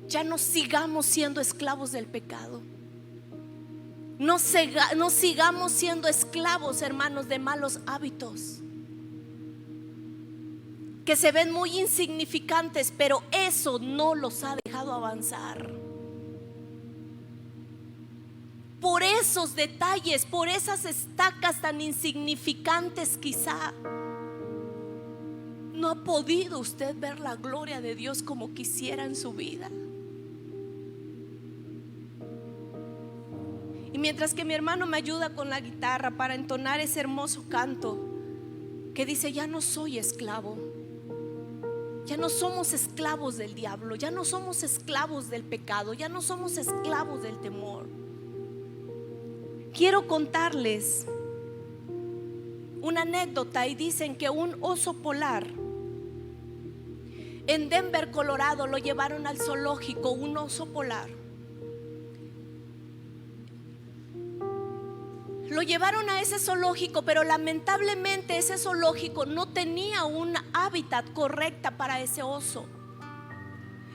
Ya no sigamos siendo esclavos del pecado. No sigamos siendo esclavos, hermanos, de malos hábitos que se ven muy insignificantes, pero eso no los ha dejado avanzar. Por esos detalles, por esas estacas tan insignificantes, quizá no ha podido usted ver la gloria de Dios como quisiera en su vida. Y mientras que mi hermano me ayuda con la guitarra para entonar ese hermoso canto que dice: ya no soy esclavo. Ya no somos esclavos del diablo, ya no somos esclavos del pecado, ya no somos esclavos del temor. Quiero contarles una anécdota. Y dicen que un oso polar en Denver, Colorado, lo llevaron al zoológico, un oso polar. Lo llevaron a ese zoológico, pero lamentablemente ese zoológico no tenía un hábitat correcta para ese oso.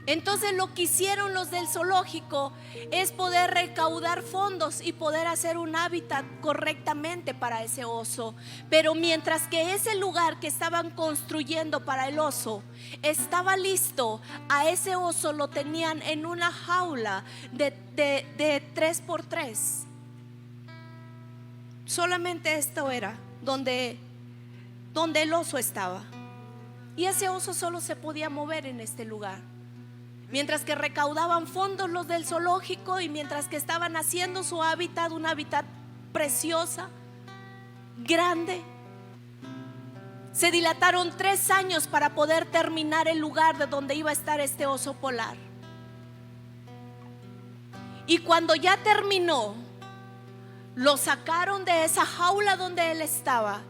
Entonces lo que hicieron los del zoológico es poder recaudar fondos y poder hacer un hábitat correctamente para ese oso. Pero mientras que ese lugar que estaban construyendo para el oso estaba listo, a ese oso lo tenían en una jaula de 3x3. Solamente esto era donde el oso estaba. Y ese oso solo se podía mover en este lugar. Mientras que recaudaban fondos los del zoológico y mientras que estaban haciendo su hábitat, un hábitat preciosa, grande, se dilataron 3 años para poder terminar el lugar de donde iba a estar este oso polar. Y cuando ya terminó, lo sacaron de esa jaula donde él estaba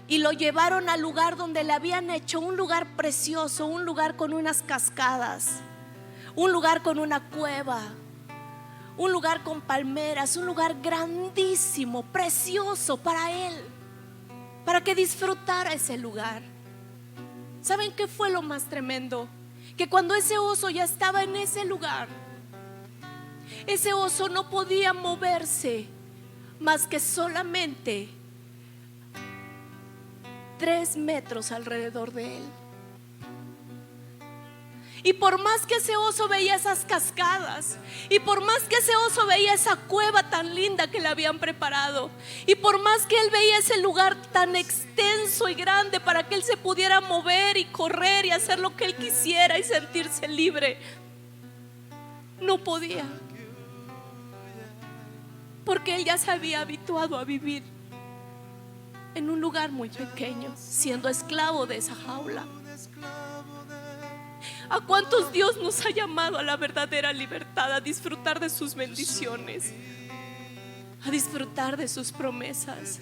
y lo llevaron al lugar donde le habían hecho un lugar precioso, un lugar con unas cascadas, un lugar con una cueva, un lugar con palmeras, un lugar grandísimo, precioso para él, para que disfrutara ese lugar. ¿Saben qué fue lo más tremendo? Que cuando ese oso ya estaba en ese lugar, ese oso no podía moverse más que solamente 3 metros alrededor de él. Y por más que ese oso veía esas cascadas, y por más que ese oso veía esa cueva tan linda que le habían preparado, y por más que él veía ese lugar tan extenso y grande para que él se pudiera mover y correr y hacer lo que él quisiera y sentirse libre, no podía, porque él ya se había habituado a vivir en un lugar muy pequeño, siendo esclavo de esa jaula. ¿A cuántos Dios nos ha llamado a la verdadera libertad, a disfrutar de sus bendiciones, a disfrutar de sus promesas,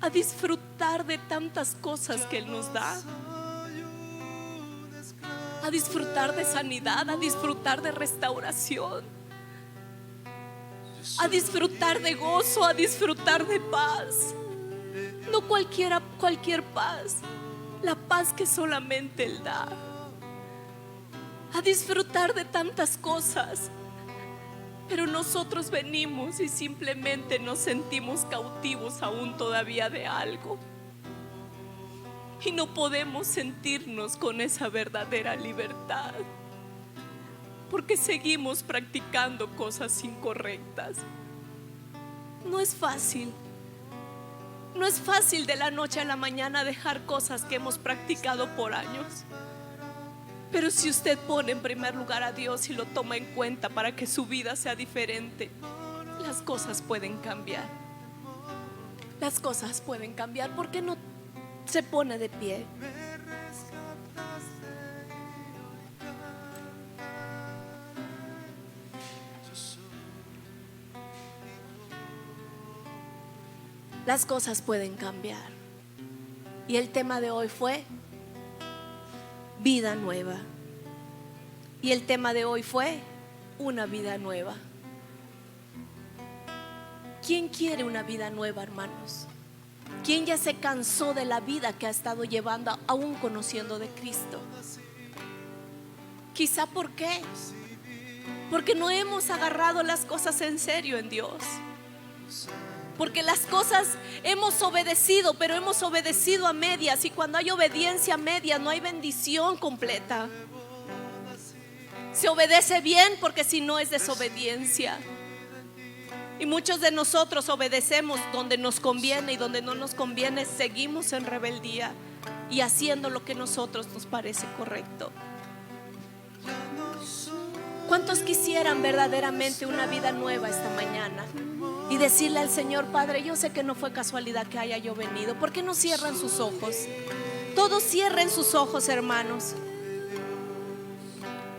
a disfrutar de tantas cosas que Él nos da, a disfrutar de sanidad, a disfrutar de restauración, a disfrutar de gozo, a disfrutar de paz? No cualquier paz, la paz que solamente Él da. A disfrutar de tantas cosas, pero nosotros venimos y simplemente nos sentimos cautivos aún todavía de algo, y no podemos sentirnos con esa verdadera libertad, porque seguimos practicando cosas incorrectas. No es fácil. No es fácil de la noche a la mañana dejar cosas que hemos practicado por años. Pero si usted pone en primer lugar a Dios y lo toma en cuenta para que su vida sea diferente, las cosas pueden cambiar. Las cosas pueden cambiar. ¿Por qué no se pone de pie? Las cosas pueden cambiar. Y el tema de hoy fue vida nueva. Y el tema de hoy fue una vida nueva. ¿Quién quiere una vida nueva, hermanos? ¿Quién ya se cansó de la vida que ha estado llevando aún conociendo de Cristo? Quizá, ¿por qué? Porque no hemos agarrado las cosas en serio en Dios. Porque las cosas hemos obedecido, pero hemos obedecido a medias. Y cuando hay obediencia a medias, no hay bendición completa. Se obedece bien, porque si no es desobediencia. Y muchos de nosotros obedecemos donde nos conviene, y donde no nos conviene seguimos en rebeldía y haciendo lo que a nosotros nos parece correcto. ¿Cuántos quisieran verdaderamente una vida nueva esta mañana? Y decirle al Señor: Padre, yo sé que no fue casualidad que haya yo venido. ¿Por qué no cierran sus ojos? Todos cierren sus ojos, hermanos.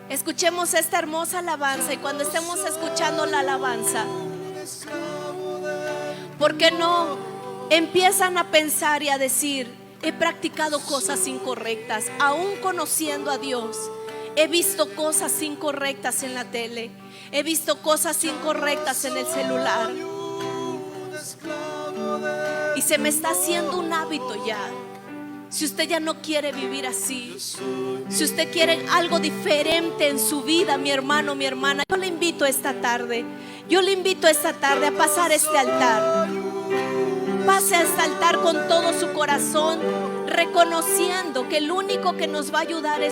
Escuchemos esta hermosa alabanza. Y cuando estemos escuchando la alabanza, ¿por qué no empiezan a pensar y a decir: he practicado cosas incorrectas, aún conociendo a Dios? He visto cosas incorrectas en la tele, he visto cosas incorrectas en el celular, y se me está haciendo un hábito ya. Si usted ya no quiere vivir así, si usted quiere algo diferente en su vida, mi hermano, mi hermana, yo le invito esta tarde a pasar este altar. Pase a este altar con todo su corazón, reconociendo que el único que nos va a ayudar es